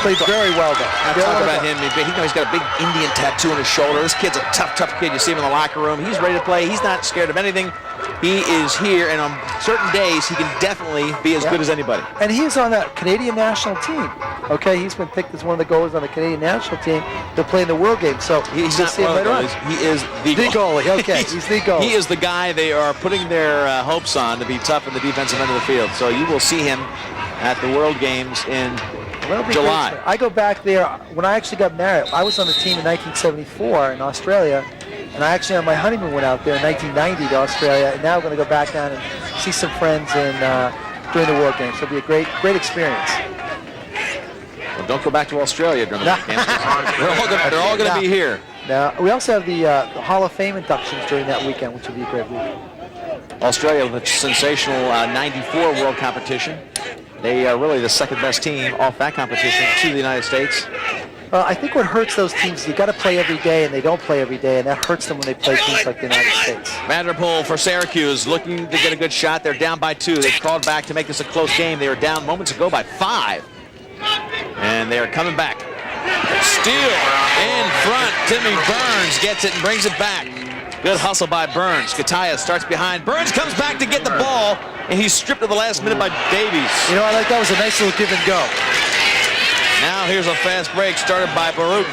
Played very well, though. Talk about him. He's got a big Indian tattoo on his shoulder. This kid's a tough kid. You see him in the locker room. He's ready to play. He's not scared of anything. He is here, and on certain days, he can definitely be as good as anybody. And he's on the Canadian national team. Okay, he's been picked as one of the goalies on the Canadian national team to play in the World Game. So he's not one of the goalies. He is the goalie. Okay, he's the goalie. He is the guy they are putting their hopes on to be tough in the defensive end of the field. So you will see him at the World Games in July. I go back there. When I actually got married, I was on the team in 1974 in Australia, and I actually on my honeymoon went out there in 1990 to Australia, and now I'm going to go back down and see some friends during the World Games. So it'll be a great experience. Well, don't go back to Australia during the World Games. They're all going to be here. Now, we also have the Hall of Fame inductions during that weekend, which will be a great weekend. Australia with a sensational 94 World Competition. They are really the second best team off that competition to the United States. I think what hurts those teams is you got to play every day, and they don't play every day, and that hurts them when they play teams like the United States. Vanderpool for Syracuse looking to get a good shot. They're down by 2. They've crawled back to make this a close game. They were down moments ago by 5. And they are coming back. Steal in front. Timmy Burns gets it and brings it back. Good hustle by Burns. Kataya starts behind. Burns comes back to get the ball, and he's stripped at the last minute by Davies. You know, I like that. Was a nice little give and go. Now here's a fast break started by Baruch.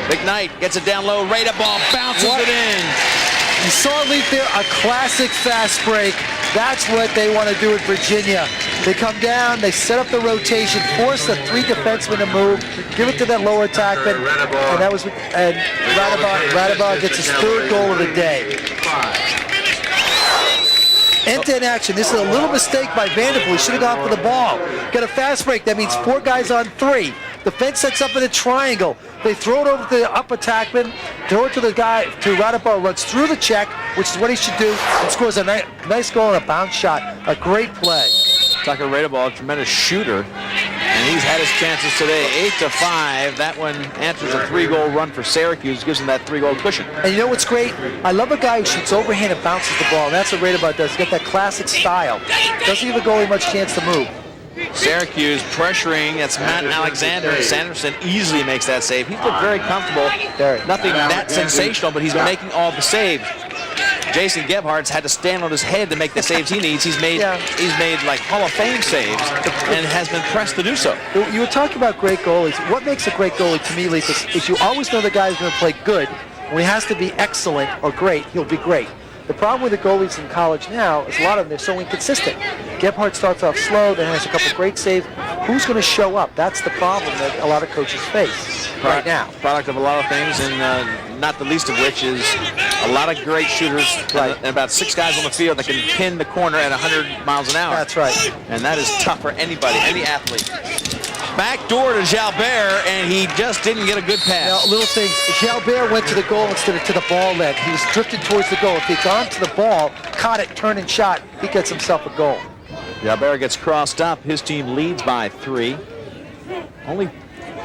McKnight gets it down low. Right up ball, bounces it in. You saw Leaf there, a classic fast break. That's what they want to do at Virginia. They come down, they set up the rotation, force the 3 defensemen to move, give it to that lower attackman, and that was Radabov gets his 3rd goal of the day. End-to-end action. This is a little mistake by Vanderpool. He should have gone for the ball. Got a fast break. That means 4 guys on 3. Defense sets up in a triangle. They throw it over to the up attackman, throw it to the guy, to Radabov, runs through the check, which is what he should do, and scores a nice goal and a bounce shot. A great play. Tucker Radabov, a tremendous shooter, and he's had his chances today. 8-5. That one answers a 3-goal run for Syracuse, gives him that 3-goal cushion. And you know what's great? I love a guy who shoots overhand and bounces the ball, and that's what Radabov does. He's got that classic style. Doesn't give the goalie much chance to move. Syracuse pressuring. That's Matt Alexander. Sanderson easily makes that save. He's looked very comfortable. Nothing that sensational, but he's been making all the saves. Jason Gebhardt's had to stand on his head to make the saves he needs. He's made like Hall of Fame saves and has been pressed to do so. You were talking about great goalies. What makes a great goalie to me, Leaf, is you always know the guy's going to play good. When he has to be excellent or great, he'll be great. The problem with the goalies in college now is a lot of them, they're so inconsistent. Gebhardt starts off slow, then has a couple great saves. Who's going to show up? That's the problem that a lot of coaches face right now. Product of a lot of things, and not the least of which is a lot of great shooters, and about 6 guys on the field that can pin the corner at 100 miles an hour. That's right. And that is tough for anybody, any athlete. Back door to Jalbert, and he just didn't get a good pass. Now, little thing, Jalbert went to the goal instead of to the ball leg. He was drifted towards the goal. If he'd gone to the ball, caught it, turned and shot, he gets himself a goal. Jalbert gets crossed up. His team leads by 3. Only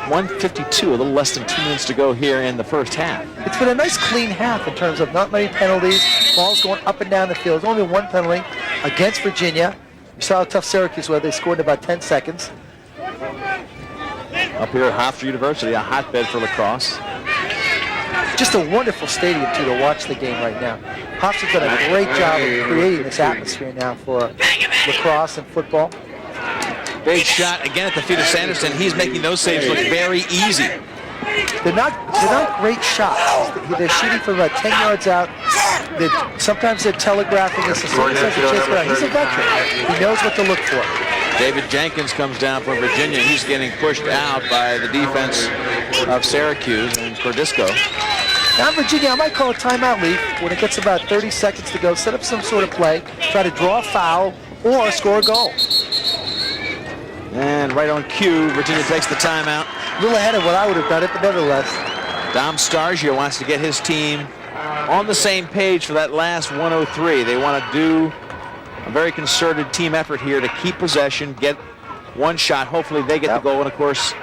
1:52, a little less than 2 minutes to go here in the first half. It's been a nice clean half in terms of not many penalties, balls going up and down the field. There's only 1 penalty against Virginia. You saw how tough Syracuse was. They scored in about 10 seconds. Up here at Hofstra University, a hotbed for lacrosse. Just a wonderful stadium, too, to watch the game right now. Hofstra's done a great job of creating this atmosphere now for lacrosse and football. Big shot again at the feet of Sanderson. He's making those saves look very easy. They're not great shots. They're shooting from about 10 yards out. Sometimes they're telegraphing this. He's a veteran. He knows what to look for. David Jenkins comes down for Virginia. He's getting pushed out by the defense of Syracuse and Cordisco. Now Virginia, I might call a timeout, Leaf, when it gets about 30 seconds to go. Set up some sort of play, try to draw a foul, or score a goal. And right on cue, Virginia takes the timeout. A little ahead of what I would have done it, but nevertheless. Dom Stargio wants to get his team on the same page for that last 103. They want to do a very concerted team effort here to keep possession, get one shot. Hopefully they get the goal. And of course,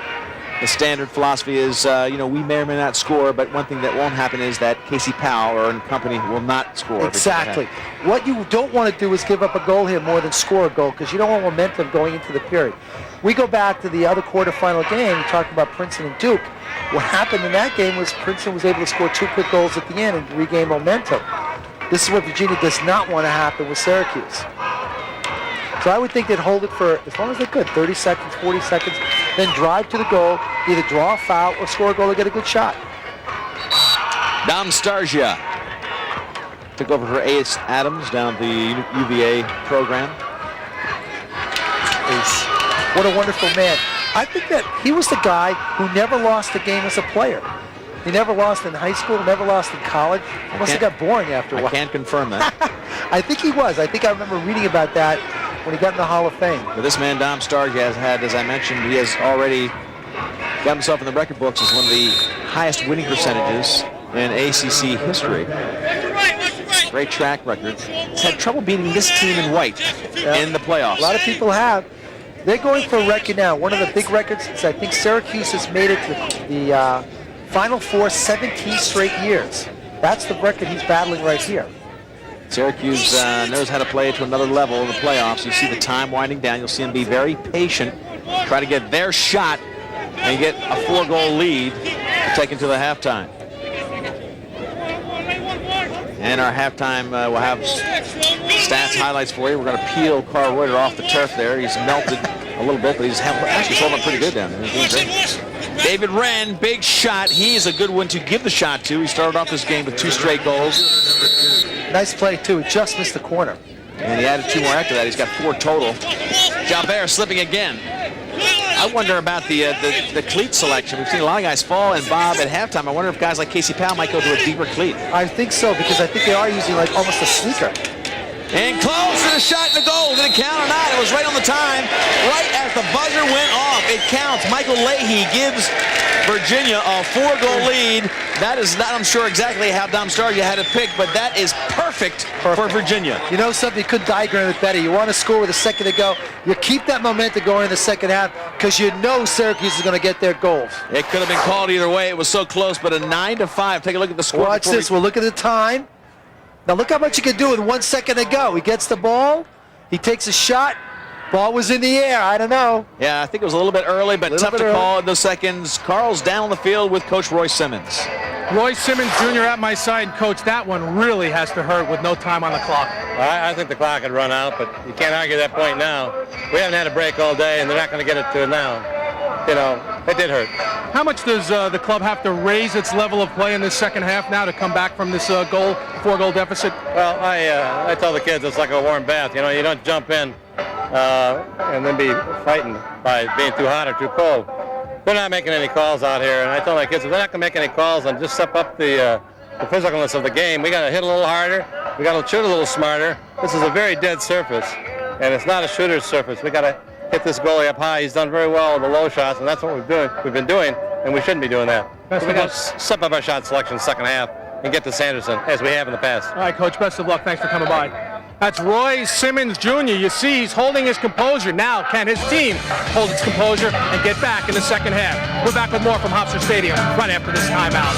the standard philosophy is, we may or may not score, but one thing that won't happen is that Casey Powell and company will not score. Exactly. What you don't want to do is give up a goal here more than score a goal, because you don't want momentum going into the period. We go back to the other quarterfinal game, we talked about Princeton and Duke. What happened in that game was Princeton was able to score 2 quick goals at the end and regain momentum. This is what Virginia does not want to happen with Syracuse. So I would think they'd hold it for as long as they could, 30 seconds, 40 seconds, then drive to the goal, either draw a foul or score a goal to get a good shot. Dom Stargio took over for Ace Adams down at the UVA program. Ace, what a wonderful man. I think that he was the guy who never lost a game as a player. He never lost in high school, never lost in college. It must have got boring after a while. I can't confirm that. I think he was. I think I remember reading about that when he got in the Hall of Fame. But this man, Dom Stargio, has had, as I mentioned, he has already got himself in the record books as one of the highest winning percentages in ACC history. Great track record. He's had trouble beating this team in white in the playoffs. A lot of people have. They're going for a record now. One of the big records is I think Syracuse has made it to the Final Four 17 straight years. That's the record he's battling right here. Syracuse knows how to play it to another level in the playoffs. You see the time winding down. You'll see them be very patient, try to get their shot, and get a 4-goal lead to take into the halftime. And our halftime will have stats highlights for you. We're going to peel Carl Reuter off the turf there. He's melted a little bit, but he's actually holding pretty good down there. He's doing great. David Wren, big shot. He's a good one to give the shot to. He started off this game with 2 straight goals. Nice play, too. He just missed the corner. And he added 2 more after that. He's got 4 total. Jalbert slipping again. I wonder about the cleat selection. We've seen a lot of guys fall and bob at halftime. I wonder if guys like Casey Powell might go to a deeper cleat. I think so, because I think they are using like almost a sneaker. And close to the shot in the goal. Did it count or not? It was right on the time. Right as the buzzer went off. It counts. Michael Leahy gives Virginia a 4-goal lead. That is not, I'm sure, exactly how Dom Stargio had it picked, but that is perfect for Virginia. You know something, you couldn't diagram it better. You want to score with a second to go. You keep that momentum going in the second half because you know Syracuse is going to get their goals. It could have been called either way. It was so close, but a 9-5. Take a look at the score. Watch this. We'll look at the time. Now look how much you can do with 1 second to go. He gets the ball. He takes a shot. Ball was in the air. I don't know. Yeah, I think it was a little bit early, but tough to call in those seconds. Carl's down on the field with Coach Roy Simmons. Roy Simmons Jr. at my side. Coach, that one really has to hurt with no time on the clock. I think the clock had run out, but you can't argue that point now. We haven't had a break all day, and they're not going to get it to it now. You know, it did hurt. How much does the club have to raise its level of play in this second half now to come back from this four-goal deficit? Well, I tell the kids it's like a warm bath. You know, you don't jump in and then be frightened by being too hot or too cold. They're not making any calls out here, and I tell my kids if they're not going to make any calls and just step up the physicalness of the game, we got to hit a little harder, we got to shoot a little smarter. This is a very dead surface, and it's not a shooter's surface. We got to hit this goalie up high. He's done very well in the low shots, and that's what we've been doing, and we shouldn't be doing that. So we got to step up our shot selection second half and get to Sanderson as we have in the past. All right, Coach, best of luck. Thanks for coming by. That's Roy Simmons Jr. You see, he's holding his composure. Now, can his team hold its composure and get back in the second half? We're back with more from Hofstra Stadium right after this timeout.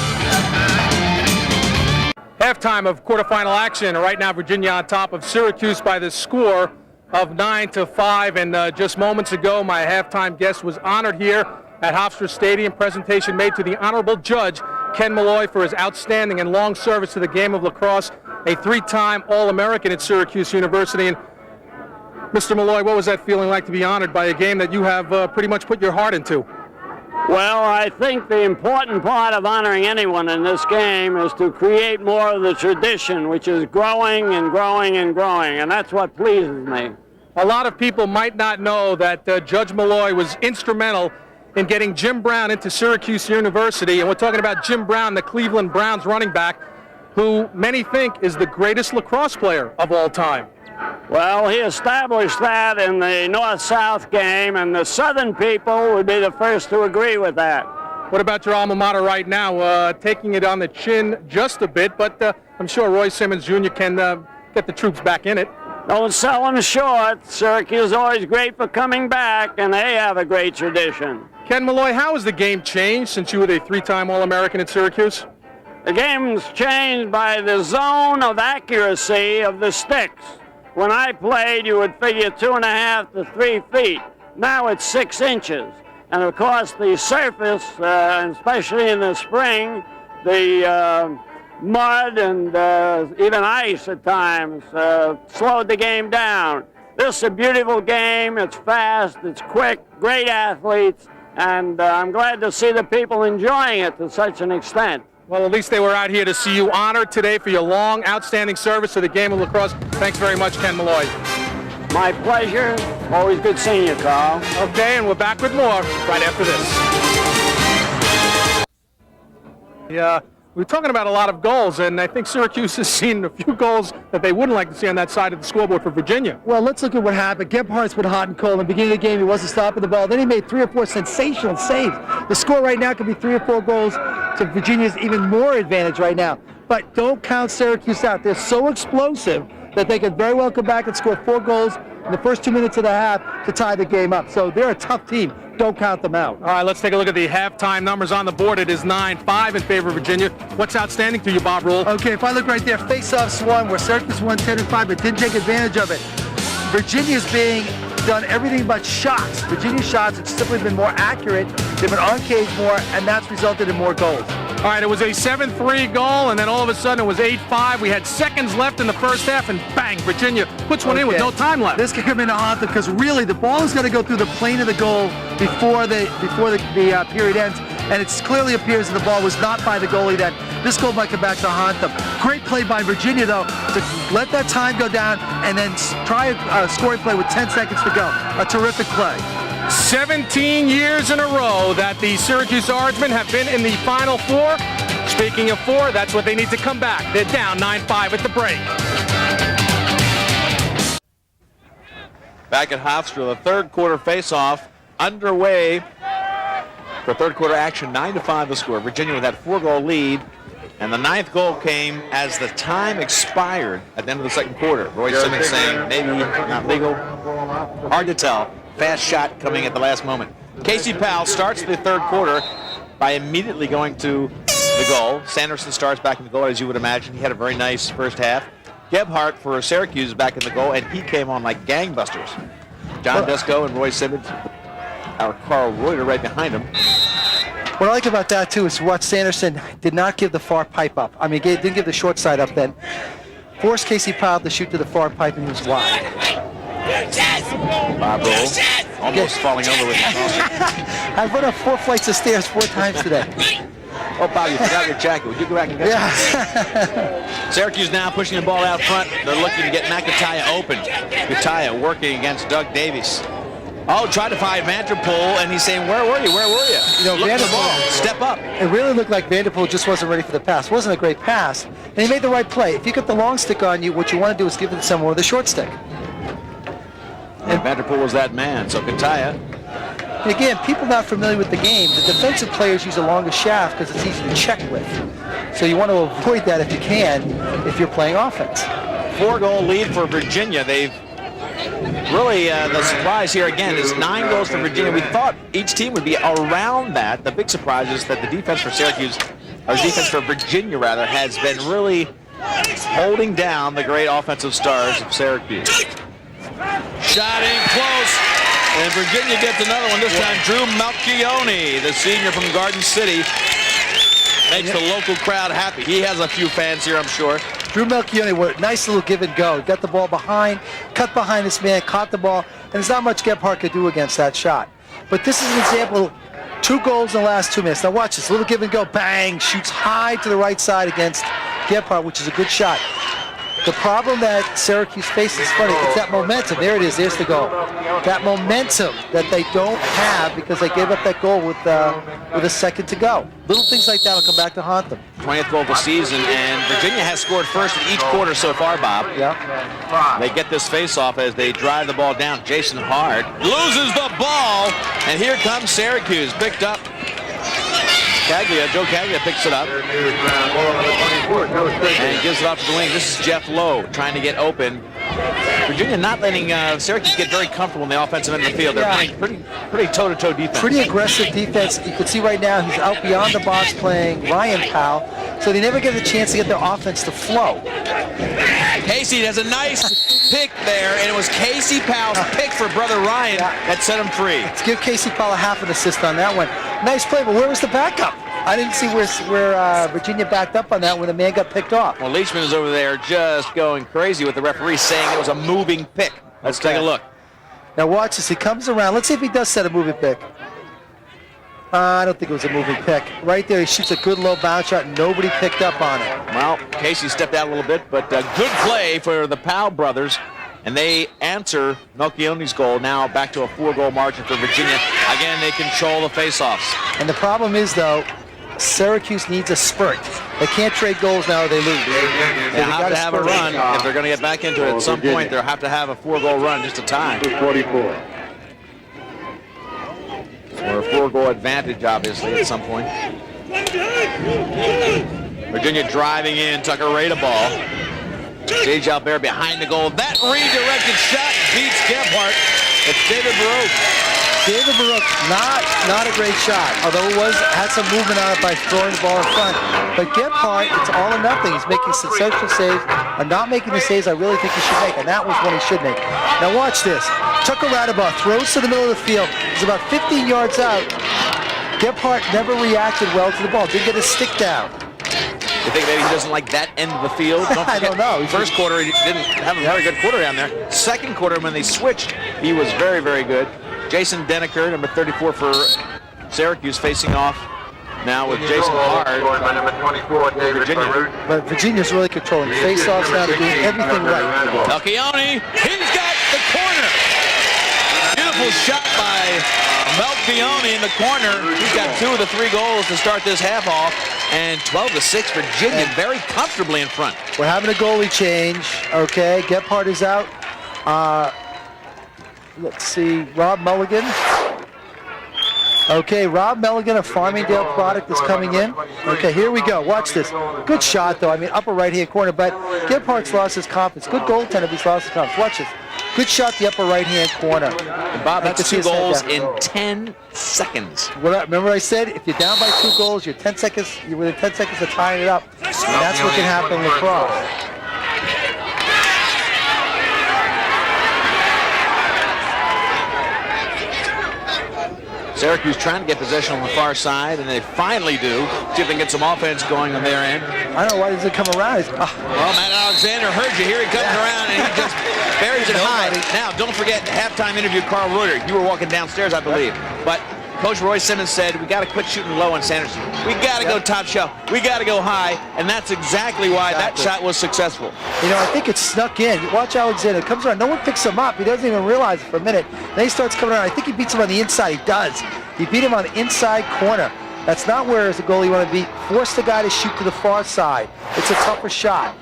Halftime of quarterfinal action. Right now, Virginia on top of Syracuse by the score of 9-5. And just moments ago, my halftime guest was honored here at Hofstra Stadium. Presentation made to the honorable judge, Ken Malloy, for his outstanding and long service to the game of lacrosse. A three-time All-American at Syracuse University. And Mr. Malloy, what was that feeling like to be honored by a game that you have pretty much put your heart into? Well, I think the important part of honoring anyone in this game is to create more of the tradition, which is growing and growing and growing, and that's what pleases me. A lot of people might not know that Judge Malloy was instrumental in getting Jim Brown into Syracuse University, and we're talking about Jim Brown, the Cleveland Browns running back, who many think is the greatest lacrosse player of all time. Well, he established that in the North-South game, and the Southern people would be the first to agree with that. What about your alma mater right now? Taking it on the chin just a bit, but I'm sure Roy Simmons Jr. can get the troops back in it. Don't sell them short. Syracuse is always great for coming back, and they have a great tradition. Ken Malloy, how has the game changed since you were the three-time All-American at Syracuse? The game's changed by the zone of accuracy of the sticks. When I played, you would figure 2.5 to 3 feet. Now it's 6 inches. And of course, the surface, especially in the spring, the mud and even ice at times slowed the game down. This is a beautiful game. It's fast, it's quick, great athletes, and I'm glad to see the people enjoying it to such an extent. Well, at least they were out here to see you honored today for your long, outstanding service to the game of lacrosse. Thanks very much, Ken Malloy. My pleasure. Always good seeing you, Carl. Okay, and we're back with more right after this. Yeah, we're talking about a lot of goals, and I think Syracuse has seen a few goals that they wouldn't like to see on that side of the scoreboard for Virginia. Well, let's look at what happened. Gebhardt's been hot and cold. In the beginning of the game, he wasn't stopping the ball. Then he made 3 or 4 sensational saves. The score right now could be 3 or 4 goals to Virginia's even more advantage right now. But don't count Syracuse out. They're so explosive that they could very well come back and score 4 goals in the first 2 minutes of the half to tie the game up. So they're a tough team. Don't count them out. All right, let's take a look at the halftime numbers on the board. It is 9-5 in favor of Virginia. What's outstanding to you, Bob Rule? Okay, if I look right there, face-offs won, where Syracuse won 10-5, but didn't take advantage of it. Virginia's being done everything but shots. Virginia's shots have simply been more accurate. They've been on cage more, and that's resulted in more goals. All right, it was a 7-3 goal, and then all of a sudden it was 8-5. We had seconds left in the first half, and bang, Virginia puts one in with no time left. This could come into haunt them because really the ball is going to go through the plane of the goal before the period ends, and it clearly appears that the ball was not by the goalie. That this goal might come back to haunt them. Great play by Virginia, though, to let that time go down and then try a scoring play with 10 seconds to go. A terrific play. 17 years in a row that the Syracuse Orangemen have been in the Final Four. Speaking of 4, that's what they need to come back. They're down 9-5 at the break. Back at Hofstra, the third quarter face-off underway for third quarter action. 9-5 the score. Virginia with that 4-goal lead. And the 9th goal came as the time expired at the end of the second quarter. Roy Simmons saying maybe not legal. Hard to tell. Fast shot coming at the last moment. Casey Powell starts the third quarter by immediately going to the goal. Sanderson starts back in the goal, as you would imagine. He had a very nice first half. Gebhardt for Syracuse is back in the goal, and he came on like gangbusters. John Desco and Roy Simmons, our Carl Reuter right behind him. What I like about that, too, is watch Sanderson did not give the far pipe up. I mean, didn't give the short side up then. Forced Casey Powell to shoot to the far pipe, and he was wide. Bob Roll almost falling over with the toss. I've run up 4 flights of stairs 4 times today. Oh, Bob, you forgot your jacket. Would you go back and get Yeah. some? Syracuse now pushing the ball out front. They're looking to get McIntyre open. McIntyre working against Doug Davies. Oh, tried to find Vanderpool, and he's saying, where were you? Where were you? You know, Look at the Vanderpool- ball. Step up. It really looked like Vanderpool just wasn't ready for the pass. It wasn't a great pass, and he made the right play. If you get the long stick on you, what you want to do is give it to someone with a short stick. And Vanderpool was that man, so Kataya. And again, people not familiar with the game, the defensive players use a longer shaft because it's easy to check with. So you want to avoid that if you can, if you're playing offense. 4-goal lead for Virginia. They've really, the surprise here again is 9 goals for Virginia. We thought each team would be around that. The big surprise is that the defense for Syracuse, or the defense for Virginia rather, has been really holding down the great offensive stars of Syracuse. Shot in close, and Virginia gets another one. This time, Drew Malchione, the senior from Garden City, makes the local crowd happy. He has a few fans here, I'm sure. Drew Malchione, what a nice little give and go. Got the ball behind, cut behind this man, caught the ball, and there's not much Gebhardt could do against that shot. But this is an example, 2 goals in the last 2 minutes. Now watch this, little give and go, bang, shoots high to the right side against Gebhardt, which is a good shot. The problem that Syracuse faces is funny, it's that momentum. There it is, there's the goal. That momentum that they don't have because they gave up that goal with a second to go. Little things like that will come back to haunt them. 20th goal of the season, and Virginia has scored first in each quarter so far, Bob. Yeah. They get this face-off as they drive the ball down. Jason Hard loses the ball, and here comes Syracuse, picked up. Joe Caglia picks it up and gives it off to the wing. This is Jeff Lowe trying to get open. Virginia not letting Syracuse get very comfortable in the offensive end of the field. They're playing pretty toe-to-toe defense. Pretty aggressive defense. You can see right now he's out beyond the box playing Ryan Powell, so they never get a chance to get their offense to flow. Casey has a nice pick there, and it was Casey Powell's pick for brother Ryan that set him free. Let's give Casey Powell a half an assist on that one. Nice play, but where was the backup? I didn't see where Virginia backed up on that when the man got picked off. Well, Leachman is over there just going crazy with the referee saying it was a moving pick. Let's take a look. Now watch this. He comes around. Let's see if he does set a moving pick. I don't think it was a moving pick. Right there, he shoots a good low bounce shot. Nobody picked up on it. Well, Casey stepped out a little bit, but good play for the Powell brothers. And they answer Melchione's goal, now back to a 4-goal margin for Virginia. Again, they control the faceoffs. And the problem is, though, Syracuse needs a spurt. They can't trade goals now or they lose. They have to have a run. If they're going to get back into it at some point, they'll have to have a 4-goal run just a time. 44. Or a 4-goal advantage, obviously, at some point. Virginia driving in, Tucker Rada ball. J.J. Albert behind the goal. That redirected shot beats Gebhardt. It's David Baruch. David Baruch, not a great shot, although it had some movement on it by throwing the ball in front. But Gebhardt, it's all or nothing. He's making sensational saves, or not making the saves I really think he should make, and that was one he should make. Now watch this. Tucker Radabah throws to the middle of the field. He's about 15 yards out. Gebhardt never reacted well to the ball. Didn't get his stick down. You think maybe he doesn't like that end of the field? I don't know. First quarter, he didn't have a very good quarter down there. Second quarter, when they switched, he was very, very good. Jason Deneker, number 34 for Syracuse, facing off now with Jason Hard. Virginia. But Virginia's really controlling face-offs now. They're doing everything right. Melchione, he's got the corner. Beautiful shot by Melchione in the corner. He's got 2 of the 3 goals to start this half off. And 12-6, Virginia very comfortably in front. We're having a goalie change. Okay, Gebhardt is out. Let's see, Rob Mulligan. Okay, Rob Mulligan, a Farmingdale product, is coming in. Okay, here we go. Watch this. Good shot, though. I mean, upper right-hand corner, but Gebhardt's lost his confidence. Good goaltender, he's lost his confidence. Watch this. Good shot, the upper right-hand corner. And Bob, that's 2 goals in 10 seconds. Remember what I said? If you're down by 2 goals, you're within 10 seconds of tying it up. And that's what can happen in lacrosse. Syracuse trying to get possession on the far side, and they finally do. See if they can get some offense going on their end. I don't know why does it come around. Well, Matt Alexander heard you. Here he comes around, and he just buries it high. Now, don't forget the halftime interview, Carl Reuter. You were walking downstairs, I believe. But Coach Roy Simmons said, we got to quit shooting low on Sanderson. We got to go top shelf. We got to go high, and that's exactly why that shot was successful. You know, I think it snuck in. Watch Alexander. It comes around. No one picks him up. He doesn't even realize it for a minute. Then he starts coming around. I think he beats him on the inside. He does. He beat him on the inside corner. That's not where, as a goalie, you want to be. Force the guy to shoot to the far side. It's a tougher shot.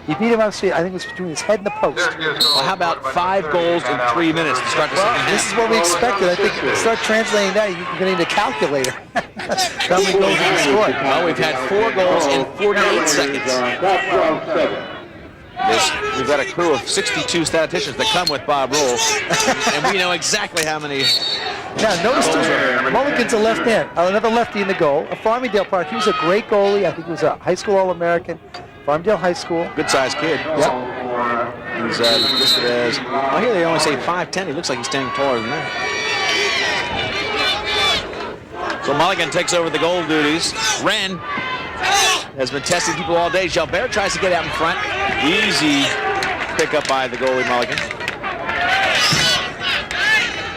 He beat him on his feet. I think it was between his head and the post. Well, how about 5 goals in 3 minutes to start the second half? This is what we expected. I think start translating that. You're going to need a calculator. How many goals have you scored? Well, we've had 4 goals in 48 seconds. We've got a crew of 62 statisticians that come with Bob Rule, and we know exactly how many. Now, notice Mulligan's a left hand, another lefty in the goal. A Farmingdale product. He was a great goalie. I think he was a high school All-American. Farmingdale High School. Good-sized kid. Yep. He's listed as, well, here they only say 5'10". He looks like he's standing taller than that. So Mulligan takes over the goal duties. Wren has been testing people all day. Gilbert tries to get out in front. Easy pickup by the goalie Mulligan.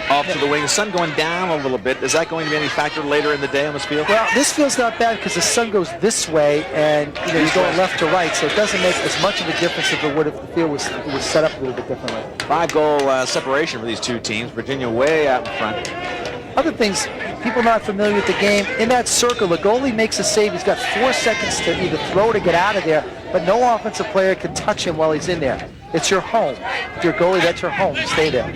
Off to the wing. The sun going down a little bit. Is that going to be any factor later in the day on this field? Well, this field's not bad because the sun goes this way, and you're going left to right, so it doesn't make as much of a difference as it would if the field was set up a little bit differently. 5-goal separation for these two teams. Virginia way out in front. Other things, people not familiar with the game, in that circle, the goalie makes a save. He's got 4 seconds to either throw or to get out of there, but no offensive player can touch him while he's in there. It's your home. If you're a goalie, that's your home. Stay there.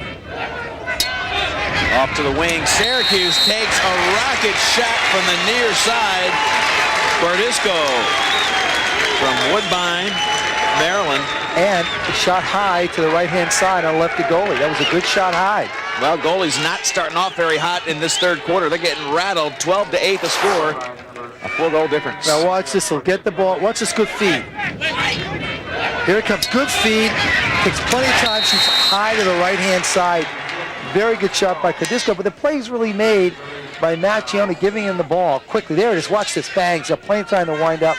Off to the wing. Syracuse takes a rocket shot from the near side. Berdisco from Woodbine, Maryland. And a shot high to the right-hand side on a lefty goalie. That was a good shot high. Well, goalie's not starting off very hot in this third quarter. They're getting rattled. 12-8 the score. A 4-goal difference. Now watch this. He'll get the ball. Watch this good feed. Here it comes. Good feed. Takes plenty of time. Shoots high to the right-hand side. Very good shot by Cadisco, but the play's really made by Macchione giving him the ball quickly. There it is. Watch this. Bang. He's got plenty of time to wind up.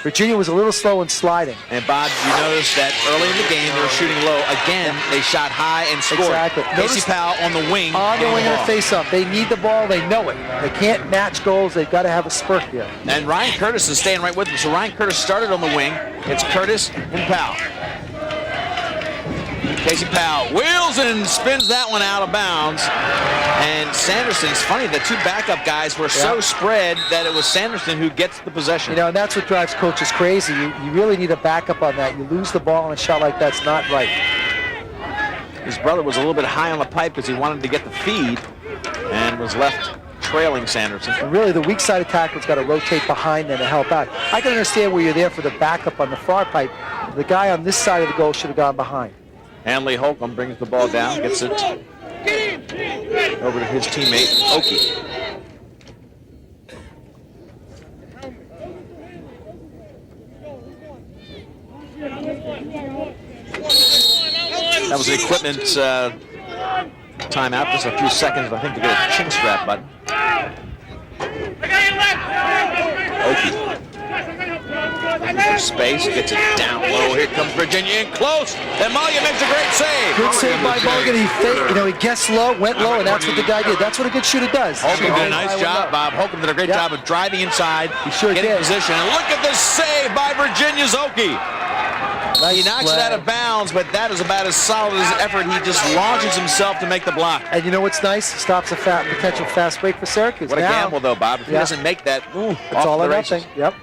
Virginia was a little slow in sliding. And Bob, you notice that early in the game they were shooting low. Again, they shot high and scored. Exactly. Casey Powell on the wing. On the wing of the face-up. They need the ball. They know it. They can't match goals. They've got to have a spurt here. And Ryan Curtis is staying right with them. So Ryan Curtis started on the wing. It's Curtis and Powell. Casey Powell wheels and spins that one out of bounds. And Sanderson's funny, the 2 backup guys were so spread that it was Sanderson who gets the possession. You know, and that's what drives coaches crazy. You really need a backup on that. You lose the ball on a shot like that's not right. His brother was a little bit high on the pipe because he wanted to get the feed and was left trailing Sanderson. And really, the weak side attacker's got to rotate behind them to help out. I can understand where you're there for the backup on the far pipe. The guy on this side of the goal should have gone behind. Hanley Holcomb brings the ball down, gets it over to his teammate, Oki. That was the equipment timeout. Just a few seconds, I think, to get a chin strap button. Oki. Space, gets it down low. Here comes Virginia in close, and Mulligan makes a great save. Good save by Mulligan. He guessed low, went low, and that's what the guy did. That's what a good shooter does. Holcomb did a nice job, Bob. Holcomb did a great job of driving inside, getting position. And look at this save by Virginia's Oki. He knocks it out of bounds, but that is about as solid as effort. He just launches himself to make the block. And you know what's nice? Stops a potential fast break for Syracuse. What a gamble, though, Bob. If he doesn't make that, it's all or nothing. Yep.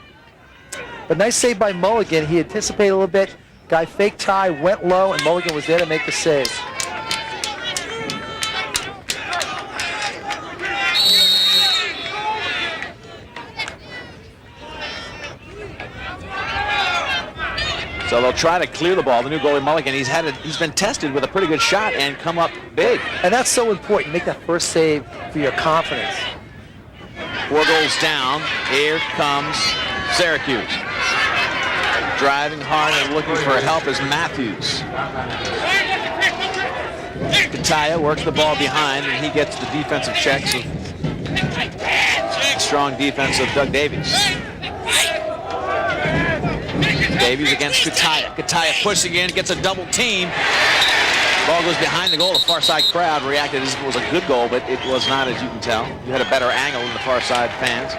But nice save by Mulligan. He anticipated a little bit. Guy faked tie, went low, and Mulligan was there to make the save. So they'll try to clear the ball. The new goalie Mulligan, he's been tested with a pretty good shot and come up big. And that's so important. Make that first save for your confidence. 4 goals down. Here comes Syracuse. Driving hard and looking for help is Matthews. Kataya works the ball behind, and he gets the defensive checks of Strong defense of Doug Davies. Davies against Kataya. Kataya pushing in, gets a double team. Ball goes behind the goal. The far side crowd reacted as if it was a good goal, but it was not, as you can tell. You had a better angle than the far side fans.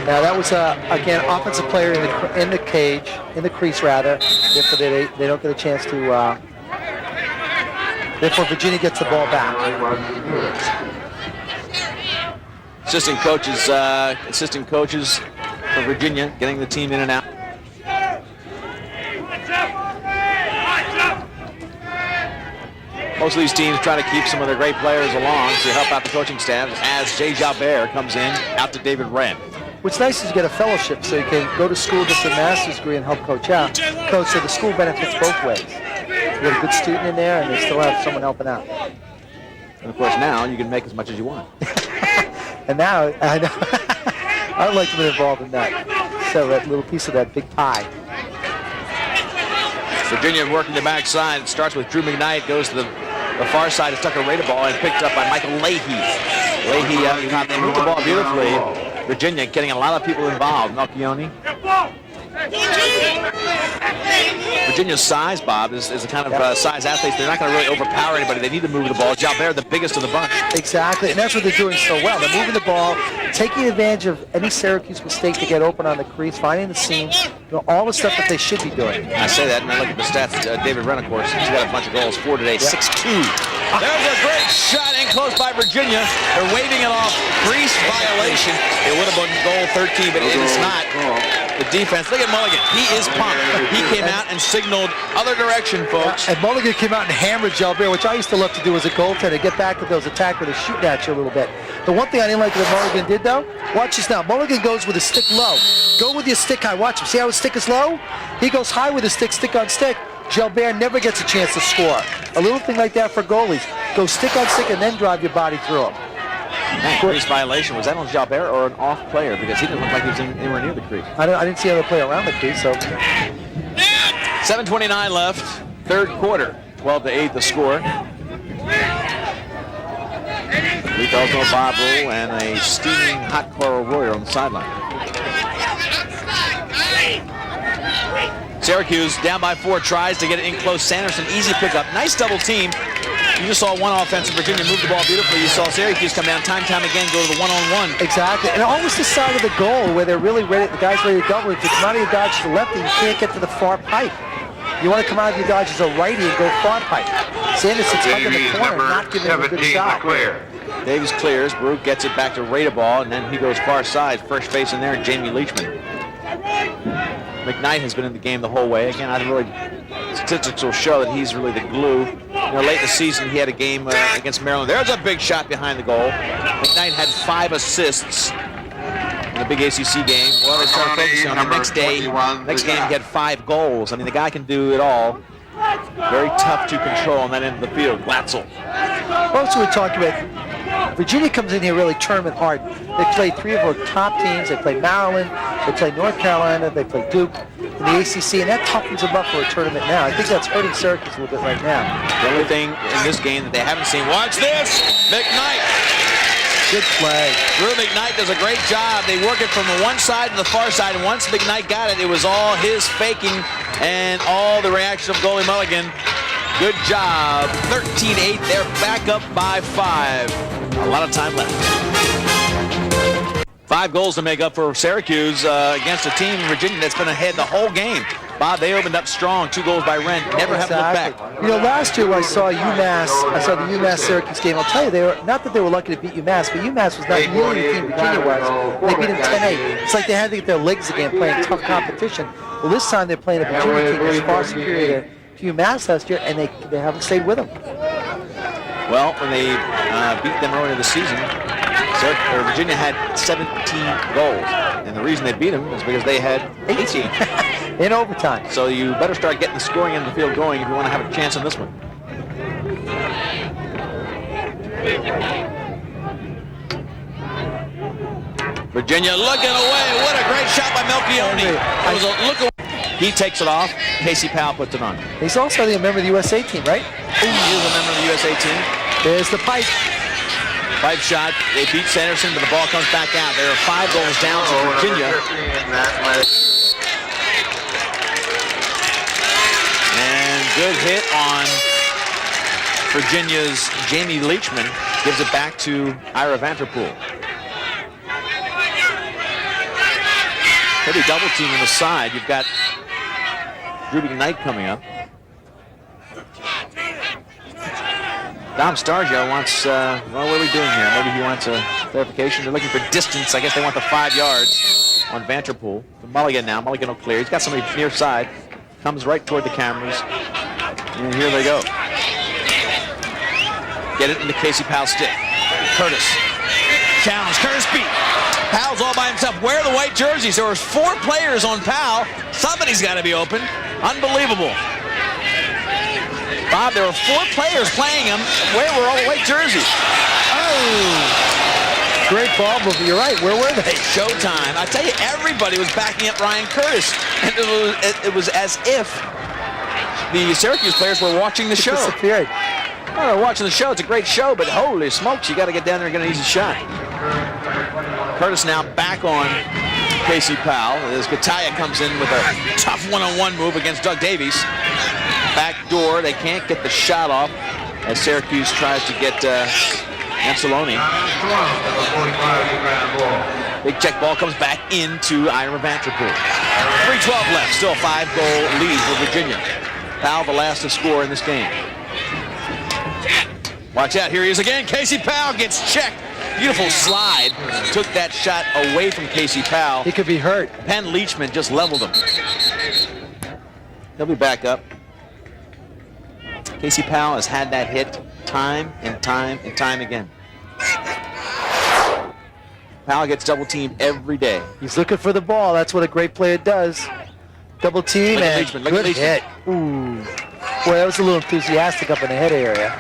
Now that was again offensive player in the cage, in the crease rather. Therefore they don't get a chance to. Therefore Virginia gets the ball back. Assistant coaches for Virginia getting the team in and out. Most of these teams try to keep some of their great players along to help out the coaching staff as Jay Jalbert comes in out to David Wren. What's nice is you get a fellowship, so you can go to school, get your master's degree, and help coach out. Coach, so the school benefits both ways. You get a good student in there, and they still have someone helping out. And of course, now you can make as much as you want. And now, I know, I'd like to be involved in that. So that little piece of that big pie. Virginia working the backside. It starts with Drew McKnight, goes to the far side. It's tucked a rate of ball and picked up by Michael Leahy. Leahy moved the ball beautifully. Virginia getting a lot of people involved. Melchione. Virginia's size, Bob, is the kind of size athletes. They're not going to really overpower anybody. They need to move the ball. Jalbert, the biggest of the bunch. Exactly, and that's what they're doing so well. They're moving the ball, taking advantage of any Syracuse mistake to get open on the crease, finding the seam, all the stuff that they should be doing. I say that, and I look at the stats. David Wren, of course, he's got a bunch of goals. 4 today, 6-2. There's a great shot in close by Virginia. They're waving it off. Crease violation. It would have been goal 13, but it is not. The defense, look at Mulligan. He is pumped. He came out and signaled other direction, folks. And Mulligan came out and hammered Jalbert, which I used to love to do as a goaltender, get back to those attackers that shoot at you a little bit. The one thing I didn't like that Mulligan did, though, watch this now. Mulligan goes with his stick low. Go with your stick high. Watch him. See how his stick is low? He goes high with his stick, stick on stick. Jalbert never gets a chance to score. A little thing like that for goalies. Go stick on stick and then drive your body through him. That crease violation, was that on Jalbert or an off player? Because he didn't look like he was anywhere near the crease. I didn't see another player around the crease, so. 7:29 left, third quarter. 12-8 the score. Lee Felton, Bob Rule, and a steaming hot Coral Royer on the sideline. Syracuse down by 4, tries to get it in close. Sanderson, easy pickup. Nice double team. You just saw one offense. Virginia move the ball beautifully. You saw Syracuse come down time again, go to the one-on-one. Exactly, and almost the side of the goal where they're really ready, the guy's ready to double. If you come out of your dodge to the lefty, you can't get to the far pipe. You want to come out of your dodge as a righty and go far pipe. Sanderson's hugging the corner, not giving him a good shot. Davies clears. Baruch gets it back to Radeball, and then he goes far side. First base in there, Jamie Leachman. McKnight has been in the game the whole way. Again, statistics will show that he's really the glue. Late in the season, he had a game against Maryland. There's a big shot behind the goal. McKnight had 5 assists in the big ACC game. Well, they started focusing on the next day. Next game, he had 5 goals. I mean, the guy can do it all. Very tough to control on that end of the field. Glatzel. Also, we're talking about Virginia comes in here really tournament hard. They played 3 of our top teams. They play Maryland, they play North Carolina, they play Duke in the ACC, and that toughens them up for a tournament now. I think that's hurting Syracuse a little bit right now. The only thing in this game that they haven't seen, watch this, McKnight. Good play. Drew McKnight does a great job. They work it from the one side to the far side, and once McKnight got it, it was all his faking and all the reaction of goalie Mulligan. Good job. 13-8. They're back up by 5. A lot of time left. 5 goals to make up for Syracuse against a team in Virginia that's been ahead the whole game. Bob, they opened up strong. 2 goals by Wren. Never have to look back. Last year when I saw UMass, I saw the UMass-Syracuse game. I'll tell you, they were not that they were lucky to beat UMass, but UMass was not nearly the team Virginia was. They beat them 10-8. It's like they had to get their legs again playing tough competition. Well, this time they're playing a Virginia team that's far superior to UMass last year, and they haven't stayed with them. Well, when they beat them earlier this season, Virginia had 17 goals. And the reason they beat them is because they had 18. In overtime. So you better start getting the scoring in the field going if you want to have a chance on this one. Virginia looking away. What a great shot by Melchione. He takes it off. Casey Powell puts it on. He's also a member of the USA team, right? He is a member of the USA team. There's the pipe. Pipe shot. They beat Sanderson, but the ball comes back out. There are 5 goals down to Virginia. And good hit on Virginia's Jamie Leachman. Gives it back to Ira Vanterpool. Heavy double team on the side. You've got Drew McKnight coming up. Dom Stargio wants, well, what are we doing here? Maybe he wants a clarification. They're looking for distance. I guess they want the 5 yards on Vanterpool. The Mulligan now. Mulligan will clear. He's got somebody near side. Comes right toward the cameras. And here they go. Get it into Casey Powell's stick. Curtis. Challenge. Curtis beat. Powell's all by himself. Where are the white jerseys? There were 4 players on Powell. Somebody's got to be open. Unbelievable. Bob, there were 4 players playing him. Where were all the white jerseys? Oh, great ball move. You're right. Where were they? Showtime. I tell you, everybody was backing up Ryan Curtis. And it was as if the Syracuse players were watching the show. Disappeared. Oh, they're watching the show. It's a great show, but holy smokes, you got to get down there and get an easy shot. Curtis now back on Casey Powell as Cataya comes in with a tough one-on-one move against Doug Davies. Back door, they can't get the shot off as Syracuse tries to get Anceloni. Big check ball comes back into Ira Vanterpool. 3:12 left, still a 5-goal lead for Virginia. Powell the last to score in this game. Watch out, here he is again. Casey Powell gets checked. Beautiful slide. Took that shot away from Casey Powell. He could be hurt. Penn Leachman just leveled him. He'll be back up. Casey Powell has had that hit time and time and time again. Powell gets double teamed every day. He's looking for the ball. That's what a great player does. Double team and good hit. Ooh. Boy, that was a little enthusiastic up in the head area.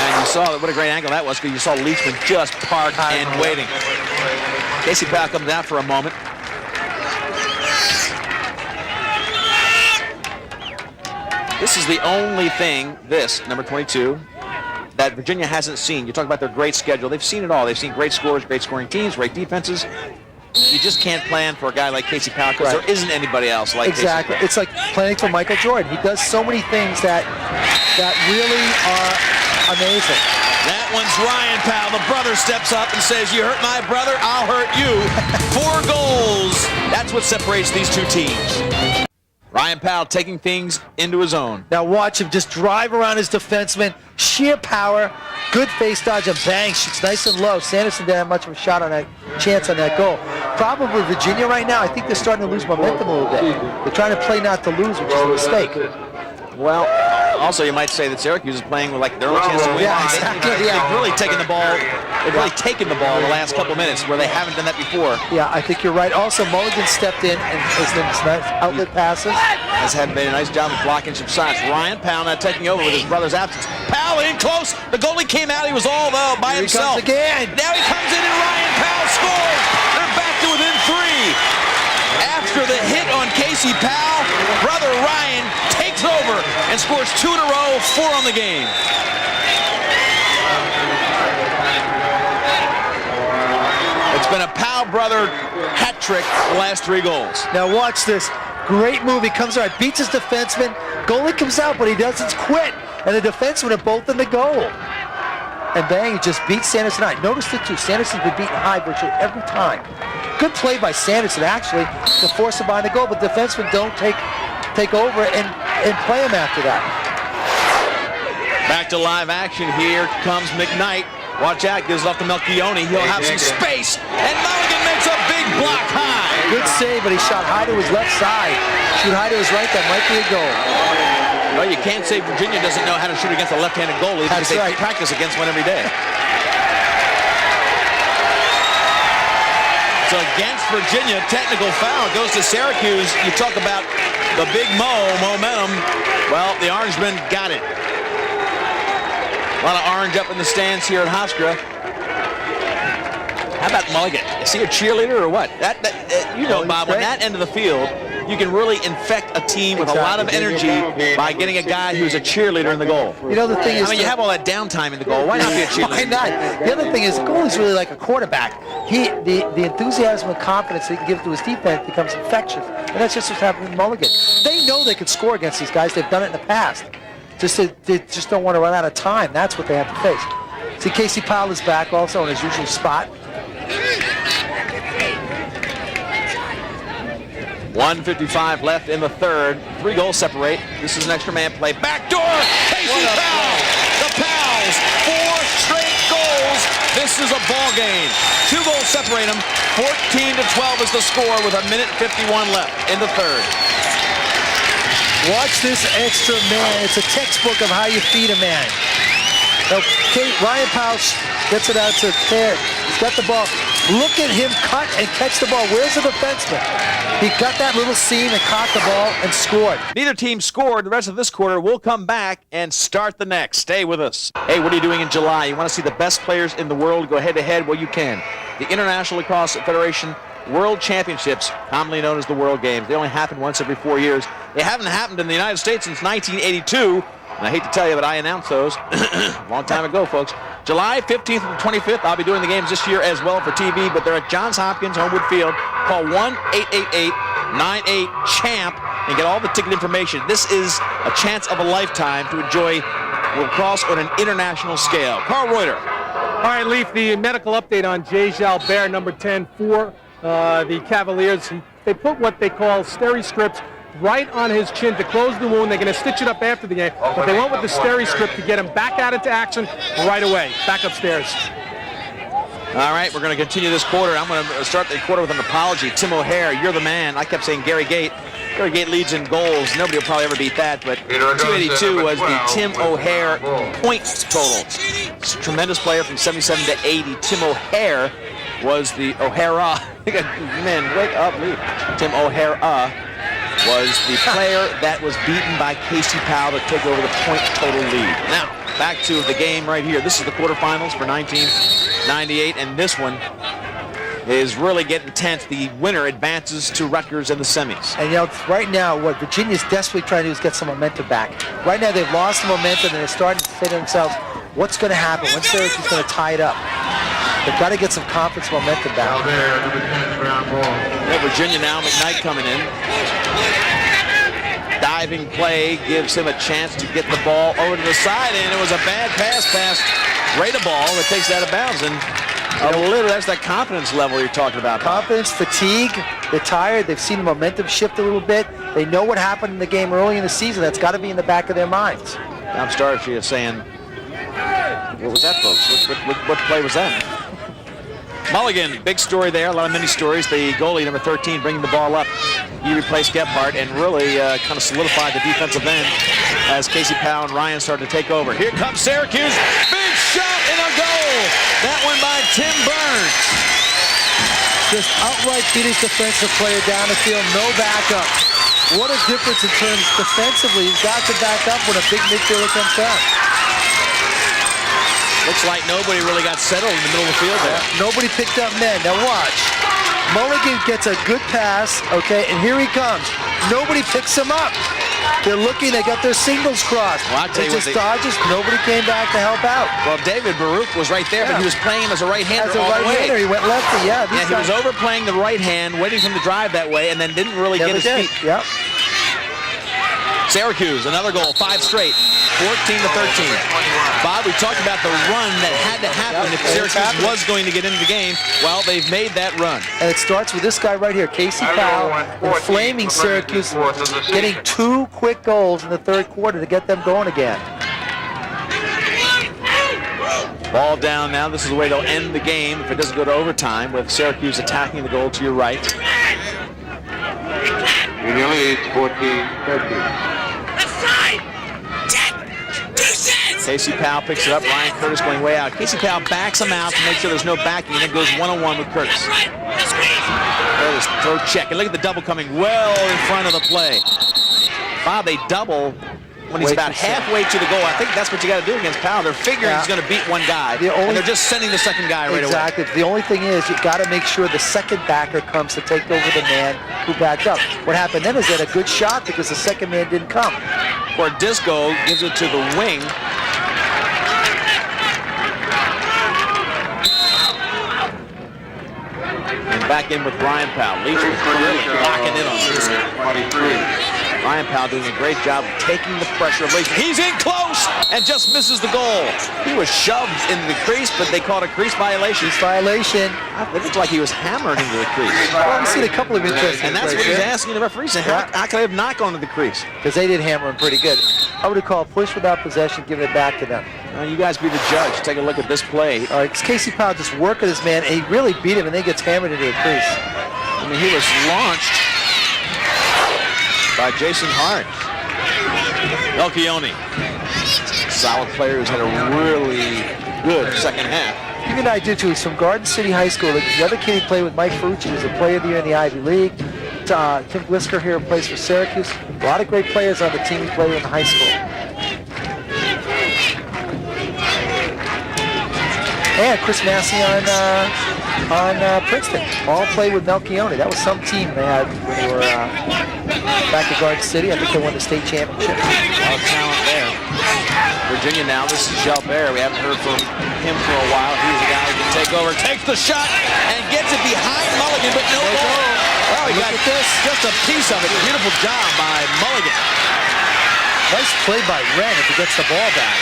And you saw what a great angle that was because you saw Leachman just parked and waiting. Casey Powell comes out for a moment. This is the only thing, number 22, that Virginia hasn't seen. You talk about their great schedule. They've seen it all. They've seen great scores, great scoring teams, great defenses. You just can't plan for a guy like Casey Powell because there isn't anybody else like exactly. Casey Powell. It's like planning for Michael Jordan. He does so many things that really are amazing. That one's Ryan Powell. The brother steps up and says, "You hurt my brother, I'll hurt you." 4 goals. That's what separates these two teams. Ryan Powell taking things into his own. Now watch him just drive around his defenseman. Sheer power. Good face dodge and bang. Shoots nice and low. Sanderson didn't have much of a shot on that chance on that goal. Problem with Virginia right now, I think they're starting to lose momentum a little bit. They're trying to play not to lose, which is a mistake. Well, also you might say that Syracuse is playing with like their own chance to win. Yeah, exactly. They've really taken the ball. They've really taken the ball in the last couple minutes where they haven't done that before. Yeah, I think you're right. Also, Mulligan stepped in and has nice outlet passes. Has made a nice job of blocking some shots. Ryan Powell now taking over with his brother's absence. Powell in close. The goalie came out. He was all by Here himself. He comes again. Now he comes in and Ryan Powell scores. They're back to within 3. After the hit on Casey Powell, brother Ryan takes over and scores 2 in a row, 4 on the game. It's been a Powell brother hat trick the last 3 goals. Now watch this. Great move. He comes out, beats his defenseman. Goalie comes out, but he doesn't quit. And the defensemen are both in the goal. And bang, he just beats Sanderson out. Notice it too. Sanderson's been beaten high virtually every time. Good play by Sanderson, actually, to force him behind the goal, but defensemen don't take over and play him after that. Back to live action. Here comes McKnight. Watch out, gives off to Melchione. He'll have some space, and Mulligan makes a big block high. Good save, but he shot high to his left side. Shoot high to his right, that might be a goal. Well, you can't say Virginia doesn't know how to shoot against a left-handed goalie because they practice against one every day. So against Virginia, technical foul goes to Syracuse. You talk about the big momentum. Well, the Orangemen got it. A lot of orange up in the stands here at Hofstra. How about Mulligan? Is he a cheerleader or what? You know, Bob, when that end of the field you can really infect a team with a lot of energy by getting a guy who's a cheerleader in the goal. You know, the thing is, I mean, you have all that downtime in the goal. Why not be a cheerleader? Why not? The other thing is, the goalie's really like a quarterback. The enthusiasm and confidence that he can give to his defense becomes infectious. And that's just what's happening with Mulligan. They know they can score against these guys. They've done it in the past. They just don't want to run out of time. That's what they have to face. See, Casey Powell is back also in his usual spot. 1:55 left in the third. 3 goals separate. This is an extra man play. Backdoor! Casey Powell! The Pals! 4 straight goals. This is a ball game. 2 goals separate them. 14-12 is the score with 1:51 left in the third. Watch this extra man. It's a textbook of how you feed a man. Okay, Ryan Powell gets it out to Ted. He's got the ball. Look at him cut and catch the ball. Where's the defenseman? He got that little seam and caught the ball and scored. Neither team scored. The rest of this quarter, we'll come back and start the next. Stay with us. Hey, what are you doing in July? You want to see the best players in the world go head-to-head? Well, you can. The International Lacrosse Federation World Championships, commonly known as the World Games. They only happen once every 4 years. They haven't happened in the United States since 1982. And I hate to tell you, but I announced those a long time ago, folks. July 15th and 25th, I'll be doing the games this year as well for TV, but they're at Johns Hopkins Homewood Field. Call 1-888-98-CHAMP and get all the ticket information. This is a chance of a lifetime to enjoy lacrosse on an international scale. Carl Reuter. All right, Leaf, the medical update on Jay Jalbert, number 10 for the Cavaliers. They put what they call Steri-strips right on his chin to close the wound. They're going to stitch it up after the game, but they went with the Steri-strip to get him back out into action right away. Back upstairs. All right, we're going to continue this quarter. I'm going to start the quarter with an apology. Tim O'Hare, you're the man. I kept saying Gary Gate. Gary Gate leads in goals. Nobody will probably ever beat that, but 282 was the Tim O'Hare point total. Tremendous player from 77 to 80. Tim O'Hare was the O'Hara. Man, wake up, leave. Tim O'Hara was the player that was beaten by Casey Powell to take over the point total lead. Now, back to the game right here. This is the quarterfinals for 1998, and this one is really getting tense. The winner advances to Rutgers in the semis. And, you know, right now, what Virginia's desperately trying to do is get some momentum back. Right now, they've lost the momentum, and they're starting to say to themselves, what's going to happen? When's Syracuse going to tie it up? They've got to get some confidence momentum back. Yeah, Virginia now, McKnight coming in. Diving play gives him a chance to get the ball over to the side, and it was a bad pass past Rada Ball that takes it out of bounds. And that's that confidence level you're talking about. Confidence, fatigue, they're tired. They've seen the momentum shift a little bit. They know what happened in the game early in the season. That's got to be in the back of their minds. I'm starting to saying, what was that, folks? What play was that? Mulligan, big story there, a lot of mini stories. The goalie, number 13, bringing the ball up. He replaced Gebhardt and really kind of solidified the defensive end as Casey Powell and Ryan started to take over. Here comes Syracuse. Big shot and a goal. That one by Tim Burns. Just outright beat his defensive player down the field, no backup. What a difference in terms defensively. He's got to back up when a big midfielder comes down. Looks like nobody really got settled in the middle of the field there. Nobody picked up men. Now watch. Mulligan gets a good pass, okay, and here he comes. Nobody picks him up. They're looking, they got their signals crossed. Well, I'll tell you just dodges, nobody came back to help out. Well, David Baruch was right there, but he was playing him as a right-hander all the way. As a right-hander, he went lefty, yeah. He was overplaying the right hand, waiting for him to drive that way, and then didn't really get his feet. Yep. Syracuse, another goal, 5 straight, 14-13. Bob, we talked about the run that had to happen if Syracuse was going to get into the game. Well, they've made that run. And it starts with this guy right here, Casey Powell, inflaming Syracuse, getting 2 quick goals in the third quarter to get them going again. Ball down now. This is the way they'll end the game if it doesn't go to overtime, with Syracuse attacking the goal to your right. In the lead, 14-13. Casey Powell picks it up. Ryan Curtis going way out. Casey Powell backs him out to make sure there's no backing, and then goes one-on-one with Curtis. Curtis, throw check. And look at the double coming well in front of the play. Bob, they double when he's about halfway to the goal. I think that's what you got to do against Powell. They're figuring he's going to beat one guy, and they're just sending the second guy right away. Exactly. The only thing is you got to make sure the second backer comes to take over the man who backed up. What happened then is they had a good shot because the second man didn't come. Disco gives it to the wing. And back in with Ryan Powell. Leach was really locking in on this. 23. Ryan Powell doing a great job of taking the pressure of Leach. He's in close and just misses the goal. He was shoved into the crease, but they called a crease violation. Crease violation. It looked like he was hammered into the crease. Well, we've seen a couple of interesting. And that's what he's asking the referees. How can I have not gone to the crease? Because they did hammer him pretty good. I would have called push without possession, giving it back to them. You guys be the judge. Take a look at this play. All right, Casey Powell just working this man, and he really beat him, and then gets hammered into the crease. I mean, he was launched by Jason Hart. Melchione, solid player who's had a really good second half. Give you an idea too, he's from Garden City High School. The other kid he played with, Mike Ferrucci, was a player of the year in the Ivy League. Tim Glisker here plays for Syracuse. A lot of great players on the team he played with in high school. And Chris Massey on Princeton. All played with Melchione. That was some team they had when they were back at Garden City. I think they won the state championship. A lot of talent there. Virginia now, this is Jalbert. We haven't heard from him for a while. He's the guy who can take over. Takes the shot and gets it behind Mulligan, but no goal. Well, he got just a piece of it. Beautiful job by Mulligan. Nice play by Wren if he gets the ball back.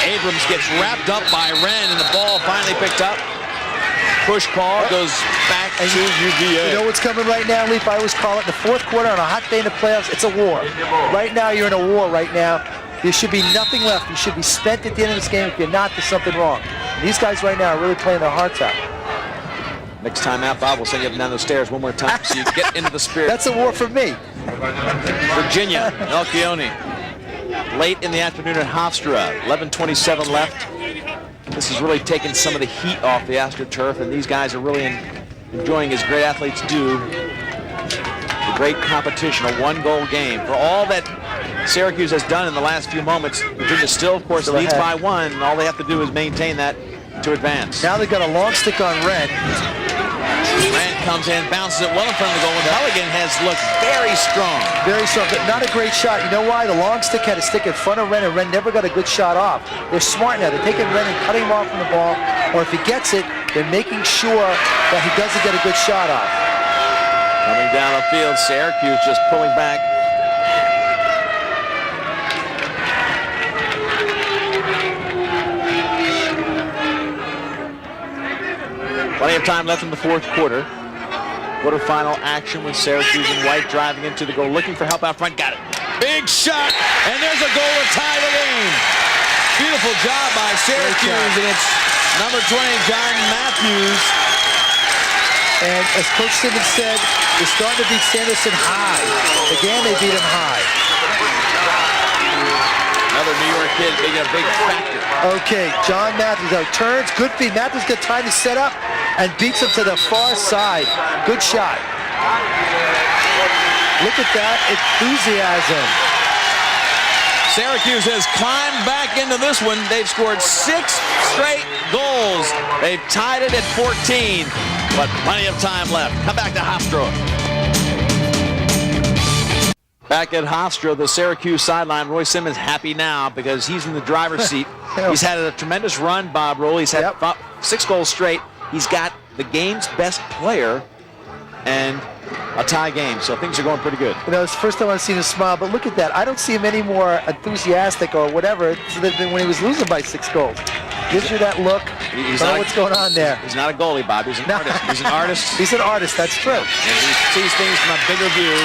Abrams gets wrapped up by Wren, and the ball finally picked up. Push call goes back to UVA. You know what's coming right now, Leaf? I always call it the fourth quarter on a hot day in the playoffs. It's a war. Right now, you're in a war right now. There should be nothing left. You should be spent at the end of this game. If you're not, there's something wrong. And these guys right now are really playing their hearts out. Next time out, Bob will send you up and down those stairs one more time so you get into the spirit. That's a war for me. Virginia, Melchione. Late in the afternoon at Hofstra, 11:27 left. This has really taken some of the heat off the AstroTurf, and these guys are really enjoying, as great athletes do, the great competition, a one-goal game. For all that Syracuse has done in the last few moments, Virginia still, of course, leads by one, and all they have to do is maintain that to advance. Now they've got a long stick on Wren. Grant comes in, bounces it well in front of the goal, and Mulligan has looked very strong. Very strong, but not a great shot. You know why? The long stick had a stick in front of Wren, and Wren never got a good shot off. They're smart now. They're taking Wren and cutting him off from the ball, or if he gets it, they're making sure that he doesn't get a good shot off. Coming down the field, Syracuse just pulling back. Plenty of time left in the fourth quarter. Quarterfinal action with Syracuse and White driving into the goal, looking for help out front. Got it. Big shot, and there's a goal to tie the game. Beautiful job by Syracuse, and it's number 20, John Matthews. And as Coach Simmons said, they're starting to beat Sanderson high. Again, they beat him high. Another New York kid being a big factor. Okay, John Matthews out, turns, good feed. Matthews got time to set up and beats him to the far side. Good shot. Look at that enthusiasm. Syracuse has climbed back into this one. They've scored 6 straight goals. They've tied it at 14, but plenty of time left. Come back to Hofstra. Back at Hofstra, the Syracuse sideline. Roy Simmons happy now because he's in the driver's seat. He's had a tremendous run, Bob Roll. He's had 6 goals straight. He's got the game's best player and a tie game, so things are going pretty good. You know, it's the first time I've seen him smile, but look at that. I don't see him any more enthusiastic or whatever than when he was losing by 6 goals. Gives you that look. He's not what's going on there. He's not a goalie, Bob. He's an artist. He's an artist. He's an artist, that's true. And he sees things from a bigger view.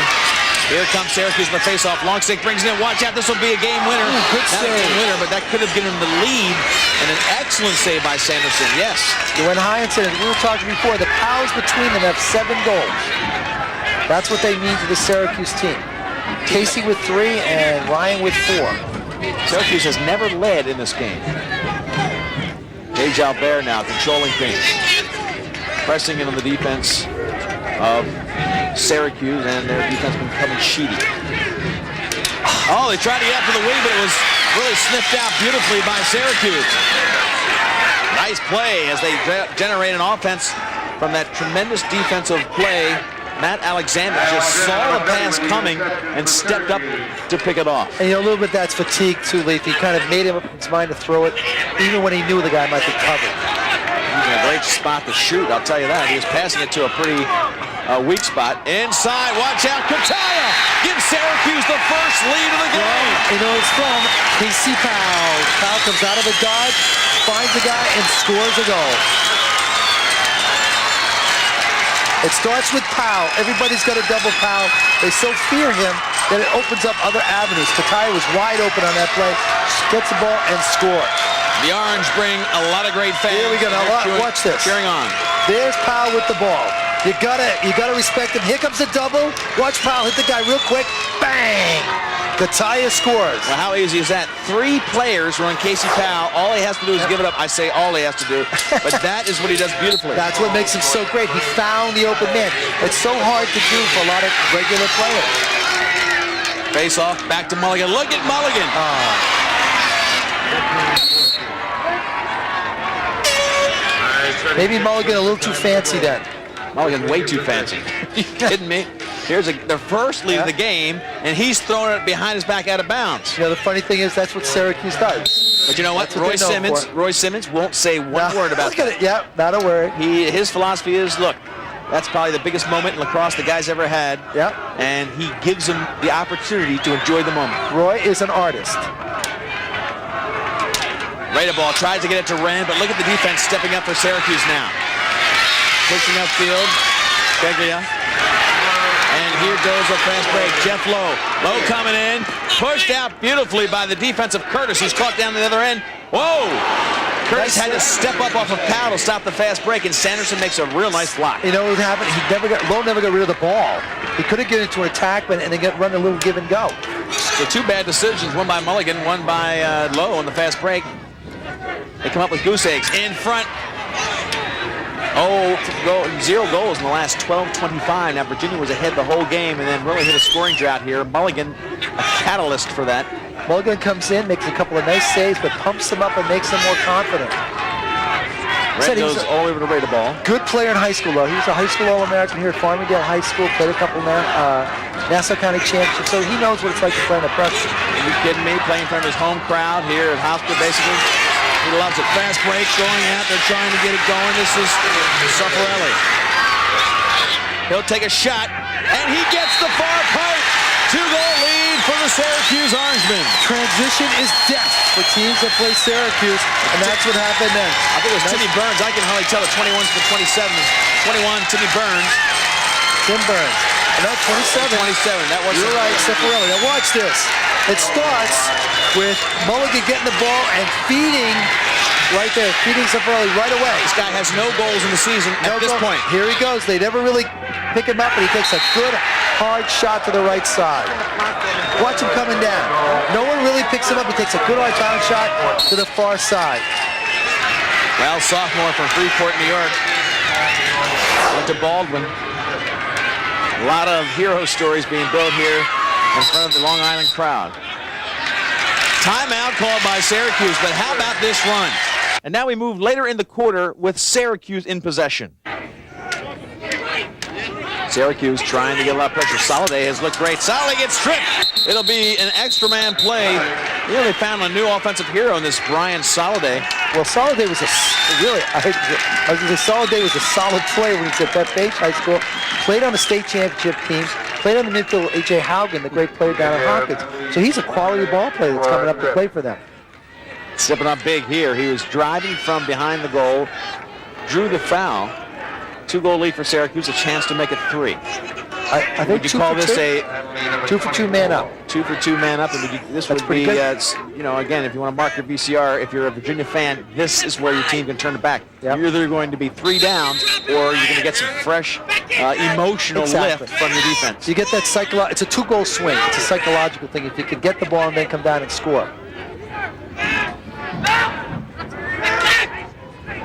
Here comes Syracuse in the face-off. Long stick brings it in. Watch out, this will be a game winner. Good save. Not a game winner, but that could have given him the lead. And an excellent save by Sanderson, yes. You went high and said, we were talking before, the Pals between them have 7 goals. That's what they mean to the Syracuse team. Casey with 3 and Ryan with 4. Syracuse has never led in this game. Jay Jalbert now controlling things. Pressing in on the defense of Syracuse, and their defense becoming sheety. Oh, they tried to get after the wing, but it was really sniffed out beautifully by Syracuse. Nice play as they generate an offense from that tremendous defensive play. Matt Alexander just saw the pass coming and stepped up to pick it off. And a little bit that's fatigue too, Leaf. He kind of made him up in his mind to throw it, even when he knew the guy might be covered. He's in a great spot to shoot, I'll tell you that. He was passing it to a pretty weak spot. Inside, watch out, Kataya gives Syracuse the first lead of the game. It's from Casey Powell. Powell comes out of the dodge, finds the guy, and scores a goal. It starts with Powell. Everybody's got a double Powell. They so fear him that it opens up other avenues. Kataya was wide open on that play, gets the ball, and scores. The Orange bring a lot of great fans. Here we go. Now watch this. Cheering on. There's Powell with the ball. You gotta respect him. Here comes the double. Watch Powell hit the guy real quick. Bang! Kataya scores. Well, how easy is that? 3 players were on Casey Powell. All he has to do is give it up. I say all he has to do, but that is what he does beautifully. That's what makes him so great. He found the open man. It's so hard to do for a lot of regular players. Face off, back to Mulligan. Look at Mulligan. Maybe Mulligan a little too fancy then. Mulligan way too fancy. Are you kidding me? Here's the first lead of the game, and he's throwing it behind his back out of bounds. The funny thing is that's what Syracuse does. But you know what? Roy Simmons won't say one word about that. Yeah, not a word. His philosophy is, look, that's probably the biggest moment in lacrosse the guy's ever had. Yeah. And he gives him the opportunity to enjoy the moment. Roy is an artist. Rada ball tries to get it to Wren, but look at the defense stepping up for Syracuse now. Pushing upfield, Beglia. And here goes a fast break. Jeff Lowe. Lowe coming in. Pushed out beautifully by the defensive Curtis, who's caught down the other end. Whoa! Curtis had to step up off of Powell to stop the fast break, and Sanderson makes a real nice block. You know what happened? Lowe never got rid of the ball. He could have given it to an attack, and then run a little give and go. So 2 bad decisions, one by Mulligan, one by Lowe on the fast break. They come up with goose eggs in front. 0 goals in the last 12-25. Now Virginia was ahead the whole game and then really hit a scoring drought here. Mulligan, a catalyst for that. Mulligan comes in, makes a couple of nice saves, but pumps them up and makes them more confident. Red goes all over to Rada ball. Good player in high school, though. He was a high school All-American here at Farmingdale High School, played a couple Nassau County championships, so he knows what it's like to play in the press. Are you kidding me? Playing in front of his home crowd here at Hofstra, basically. He loves it. Fast break going out. They're trying to get it going. This is Suffarelli. He'll take a shot, and he gets the far post. 2-goal lead for the Syracuse Orangemen. Transition is death for teams that play Syracuse, and that's what happened then. I think it was Timmy Burns. I can hardly tell it. 21 to 27. 21, Timmy Burns. Tim Burns. No, 27. 27. That was. You're right, Suffarelli. Now watch this. It starts with Mulligan getting the ball and feeding right there, feeding Suffarelli right away. This guy has no goals in the season at this point. Here he goes. They never really pick him up, but he takes a good, hard shot to the right side. Watch him coming down. No one really picks him up. He takes a good, hard bounce shot to the far side. Well, sophomore from Freeport, New York. Went to Baldwin. A lot of hero stories being built here in front of the Long Island crowd. Timeout called by Syracuse, but how about this run? And now we move later in the quarter with Syracuse in possession. Syracuse trying to get a lot of pressure. Soliday has looked great. Soliday gets stripped. It'll be an extra man play. You know, they found a new offensive hero in this Brian Soliday. Well, Soliday was Soliday was a solid player when he was at Bethpage High School. Played on the state championship teams. Played on the midfield, H.A. Haugen, the great player down at Hawkins. So he's a quality ball player that's coming up to play for them. Stepping up big here. He was driving from behind the goal, drew the foul. 2-goal lead for Syracuse, a chance to make it 3. I think would you call this a 2-for-2 man up? 2-for-2 man up, and this would be, you know, again, if you want to mark your VCR, if you're a Virginia fan, this is where your team can turn it back. Yep. You're either going to be 3 down, or you're going to get some fresh, emotional lift from your defense. You get that it's a 2-goal swing. It's a psychological thing. If you can get the ball and then come down and score.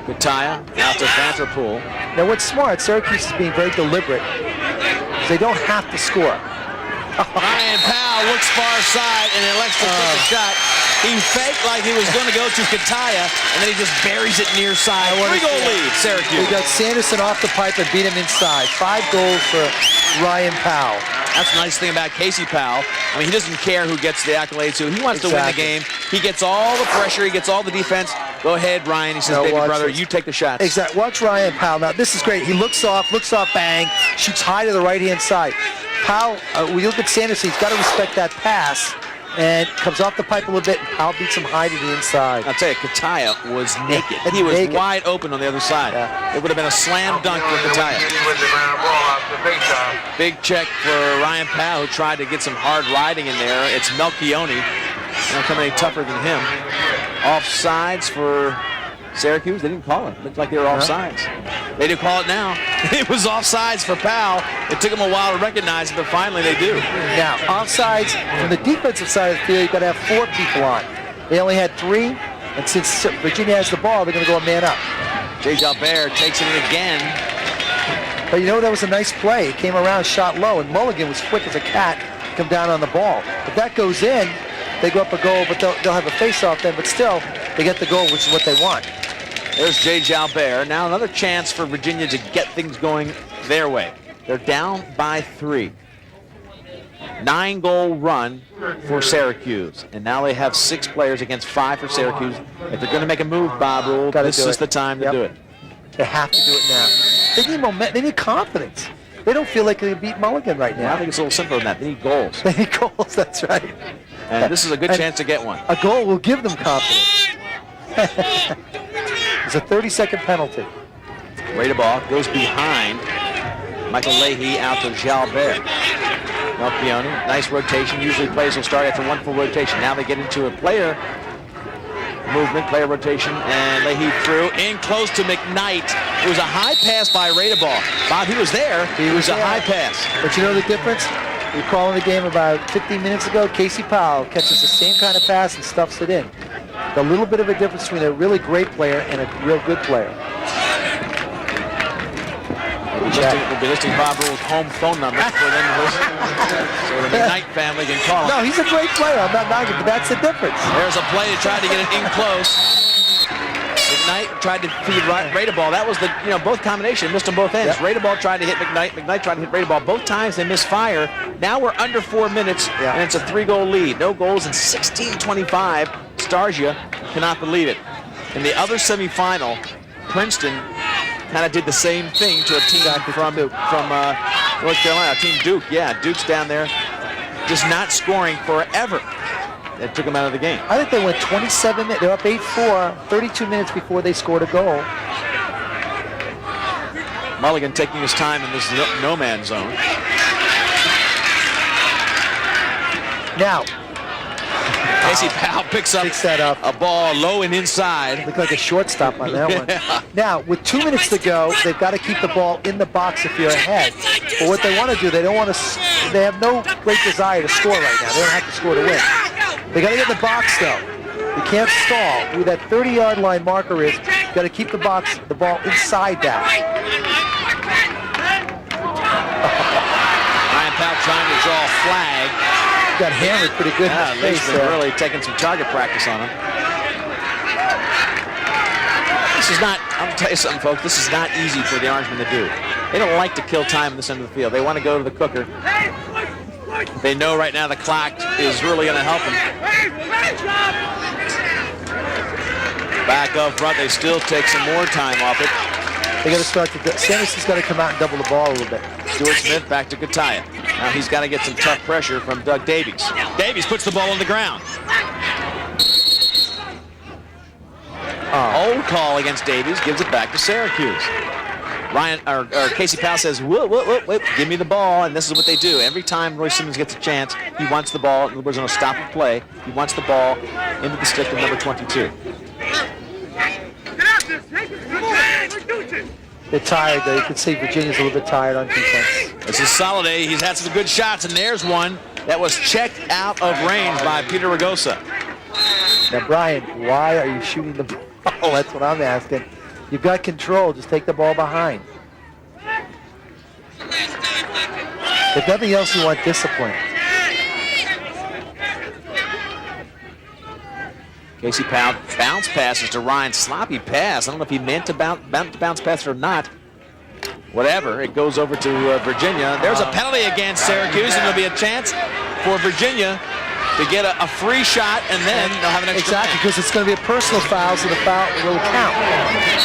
Kataya out to Vanderpool. Now what's smart, Syracuse is being very deliberate. They don't have to score. Ryan Powell looks far side and elects to take a shot. He faked like he was going to go to Kataya, and then he just buries it near side. 3-goal lead, Syracuse. We got Sanderson off the pipe and beat him inside. 5 goals for Ryan Powell. That's the nice thing about Casey Powell. I mean, he doesn't care who gets the accolades. He wants to win the game. He gets all the pressure. He gets all the defense. Go ahead, Ryan. He says, baby brother, you take the shots. Exactly. Watch Ryan Powell. Now, this is great. He looks off, bang, shoots high to the right-hand side. Powell, when you look at Sanderson, he's got to respect that pass. And comes off the pipe a little bit, and Powell beats him high to the inside. I'll tell you, Kataya was naked. He was wide open on the other side. Yeah. It would have been a slam dunk for Kataya. Big check for Ryan Powell, who tried to get some hard riding in there. It's Melchione. Don't come any tougher than him. Offsides for Syracuse. They didn't call it. Looked like they were offsides. They do call it now. It was offsides for Powell. It took them a while to recognize it, but finally they do. Now, offsides from the defensive side of the field, you've got to have 4 people on. They only had 3, and since Virginia has the ball, they're going to go a man up. J. Jalbert takes it in again. But you know, that was a nice play. It came around, shot low, and Mulligan was quick as a cat to come down on the ball. If that goes in, they go up a goal, but they'll have a face-off then, but still, they get the goal, which is what they want. There's J. Jalbert. Now another chance for Virginia to get things going their way. They're down by 3. 9-goal run for Syracuse. And now they have 6 players against 5 for Syracuse. If they're going to make a move, Bob Rule, this is the time to do it. They have to do it now. They need momentum. They need confidence. They don't feel like they can beat Mulligan right now. I think it's a little simpler than that. They need goals. They need goals, that's right. And this is a good chance to get one. A goal will give them confidence. It's a 30-second penalty. Rate of ball goes behind. Michael Leahy out to Jalbert. Melchione, nice rotation. Usually players will start after 1 full rotation. Now they get into a player movement, player rotation, and Leahy through in close to McKnight. It was a high pass by Radeball. Bob, he was there. It was a high pass. But you know the difference? We were calling the game about 15 minutes ago. Casey Powell catches the same kind of pass and stuffs it in. A little bit of a difference between a really great player and a real good player. We'll be listing Bob Rule's home phone number for them to listen. So the McKnight family can call him. No, he's a great player. I'm not knocking, but that's the difference. There's a play to try to get it in close. McKnight tried to feed Radeball. That was the, both combination. Missed on both ends. Yep. Radeball tried to hit McKnight. McKnight tried to hit Radeball. Both times they misfire. Now we're under 4 minutes, and it's a 3-goal lead. No goals in 16:25. Starsia cannot believe it. In the other semifinal, Princeton kind of did the same thing to a team from North Carolina, Team Duke. Yeah, Duke's down there just not scoring forever. That took them out of the game. I think they went 27 minutes. They're up 8-4, 32 minutes before they scored a goal. Mulligan taking his time in this no-man zone. Now, Casey Powell picks that up a ball low and inside. Looked like a shortstop on that one. Now, with 2 minutes to go, they've got to keep the ball in the box if you're ahead. But what they want to do, they don't want to. They have no great desire to score right now. They don't have to score to win. They got to get in the box though. You can't stall. Where that 30-yard line marker is, you got to keep the ball inside that. Ryan Powell trying to draw a flag. Got hammered pretty good. Yeah, Lee's been really taking some target practice on him. This is not, I'm going to tell you something, folks, this is not easy for the Orangemen to do. They don't like to kill time in this end of the field. They want to go to the cooker. They know right now the clock is really going to help them. Back up front, they still take some more time off it. They got to start to, Sanderson's got to come out and double the ball a little bit. Stuart Smith back to Kataya. Now he's got to get some tough pressure from Doug Davies. Davies puts the ball on the ground. Old call against Davies, gives it back to Syracuse. Casey Powell says, whoop, give me the ball, and this is what they do. Every time Roy Simmons gets a chance, he wants the ball, and we're going to stop the play. He wants the ball into the stick of number 22. They're tired, though. You can see Virginia's a little bit tired on defense. This is Soliday. He's had some good shots, and there's one that was checked out of range by Peter Ragosa. Now, Brian, why are you shooting the ball? That's what I'm asking. You've got control. Just take the ball behind. If nothing else, you want discipline. Casey Powell bounce passes to Ryan. Sloppy pass. I don't know if he meant to bounce pass or not. Whatever. It goes over to Virginia. There's a penalty against Syracuse, and there'll be a chance for Virginia to get a free shot, and then they'll have an extra Exactly, because it's going to be a personal foul, so the foul will count.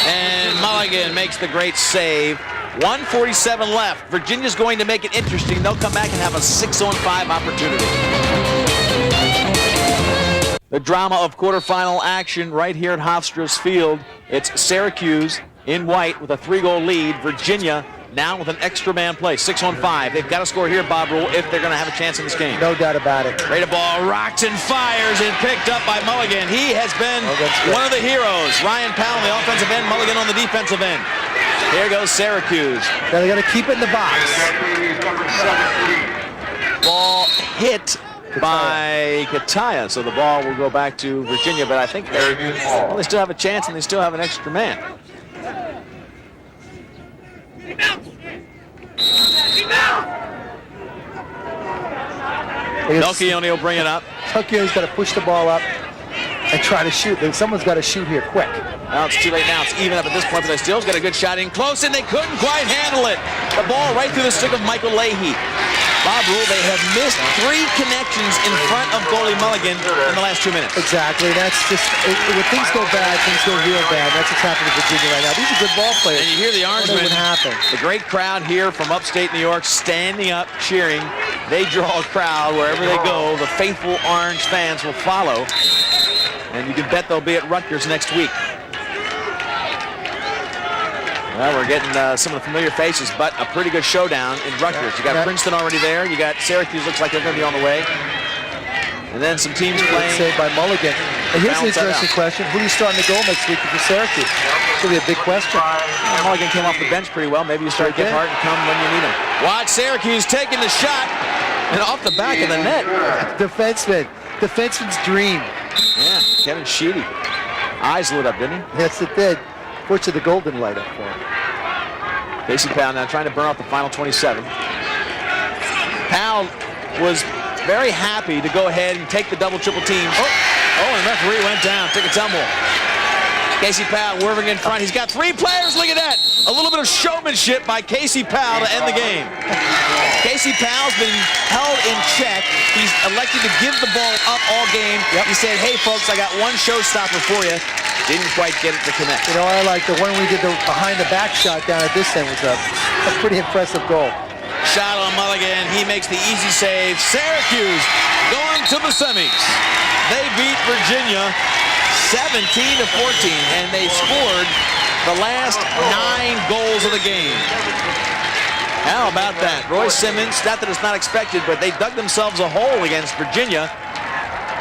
And Mulligan makes the great save. 1:47 left. Virginia's going to make it interesting. They'll come back and have a 6-on-5 opportunity. The drama of quarterfinal action right here at Hofstra's Field. It's Syracuse in white with a 3-goal lead. Virginia now with an extra man play, 6-on-5. They've got to score here, Bob Rule, if they're going to have a chance in this game. No doubt about it. Great ball, rocks and fires, and picked up by Mulligan. He has been one of the heroes. Ryan Powell on the offensive end, Mulligan on the defensive end. Here goes Syracuse. Now they got to keep it in the box. Ball hit by Kataya, so the ball will go back to Virginia, but I think they still have a chance and they still have an extra man. Melchione will bring it up. Melchione's got to push the ball up and try to shoot. Someone's got to shoot here quick. Now it's too late now. It's even up at this point, but they still got a good shot in close, and they couldn't quite handle it. The ball right through the stick of Michael Leahy. Bob Rule, they have missed 3 connections in front of goalie Mulligan in the last 2 minutes. Exactly. That's just, when things go bad, things go real bad. That's what's happening to Virginia right now. These are good ball players. And you hear the Orangemen, happen. The great crowd here from upstate New York standing up, cheering. They draw a crowd wherever they go. The faithful Orange fans will follow. And you can bet they'll be at Rutgers next week. Well, we're getting some of the familiar faces, but a pretty good showdown in Rutgers. You got Princeton already there. You got Syracuse, looks like they're going to be on the way. And then some teams playing. Saved by Mulligan. And here's an interesting question. Who do you start in the goal next week for Syracuse? It's going to be a big question. Well, Mulligan came off the bench pretty well. Maybe you start Gephardt and come when you need him. Watch Syracuse taking the shot and off the back of the net. Defenseman's dream. Yeah, Kevin Sheedy. Eyes lit up, didn't he? Yes, it did. Fortunately, the goal didn't light up for him. Casey Powell now trying to burn off the final 27. Powell was very happy to go ahead and take the double-triple team. Oh, and the referee went down, took a tumble. Casey Powell whirling in front. He's got 3 players. Look at that. A little bit of showmanship by Casey Powell to end the game. Casey Powell's been held in check. He's elected to give the ball up all game. He said, hey, folks, I got one showstopper for you. Didn't quite get it to connect. You know, I like the one we did the behind-the-back shot down at this end was a pretty impressive goal. Shot on Mulligan. He makes the easy save. Syracuse going to the semis. They beat Virginia 17-14, and they scored the last 9 goals of the game. How about that? Roy Simmons, not that it's not expected, but they dug themselves a hole against Virginia.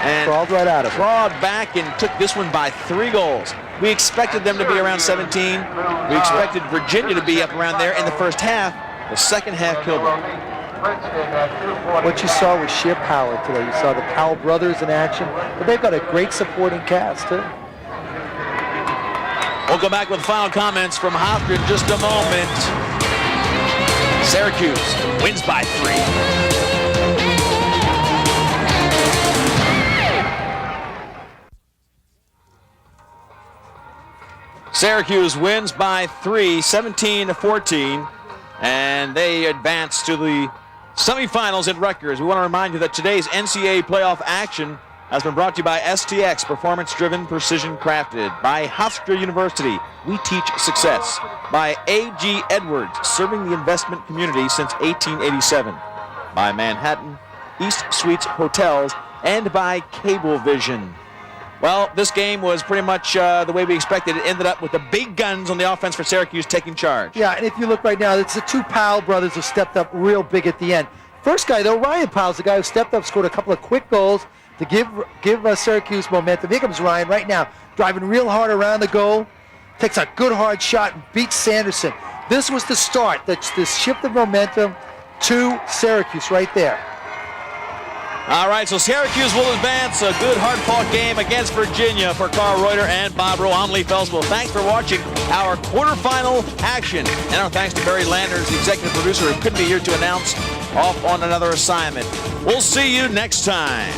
And crawled right out of it. Crawled back and took this one by 3 goals. We expected them to be around 17. We expected Virginia to be up around there in the first half. The second half killed them. What you saw was sheer power today. You saw the Powell brothers in action, but they've got a great supporting cast too. We'll go back with final comments from Hofstra in just a moment. Syracuse wins by 3. Syracuse wins by 3, 17-14, and they advance to the semifinals at Rutgers. We want to remind you that today's NCAA playoff action has been brought to you by STX, performance-driven, precision-crafted, by Hofstra University, we teach success, by A.G. Edwards, serving the investment community since 1887, by Manhattan East Suites Hotels, and by Cablevision. Well, this game was pretty much the way we expected. It ended up with the big guns on the offense for Syracuse taking charge. Yeah, and if you look right now, it's the 2 Powell brothers who stepped up real big at the end. First guy, though, Ryan Powell's the guy who stepped up, scored a couple of quick goals to give Syracuse momentum. Here comes Ryan right now, driving real hard around the goal, takes a good hard shot and beats Sanderson. This was the start, this shift of momentum to Syracuse right there. All right, so Syracuse will advance. A good hard-fought game against Virginia. For Carl Reuter and Bob Rowe, I'm Lee Felswell. Thanks for watching our quarterfinal action. And our thanks to Barry Landers, the executive producer, who couldn't be here to announce, off on another assignment. We'll see you next time.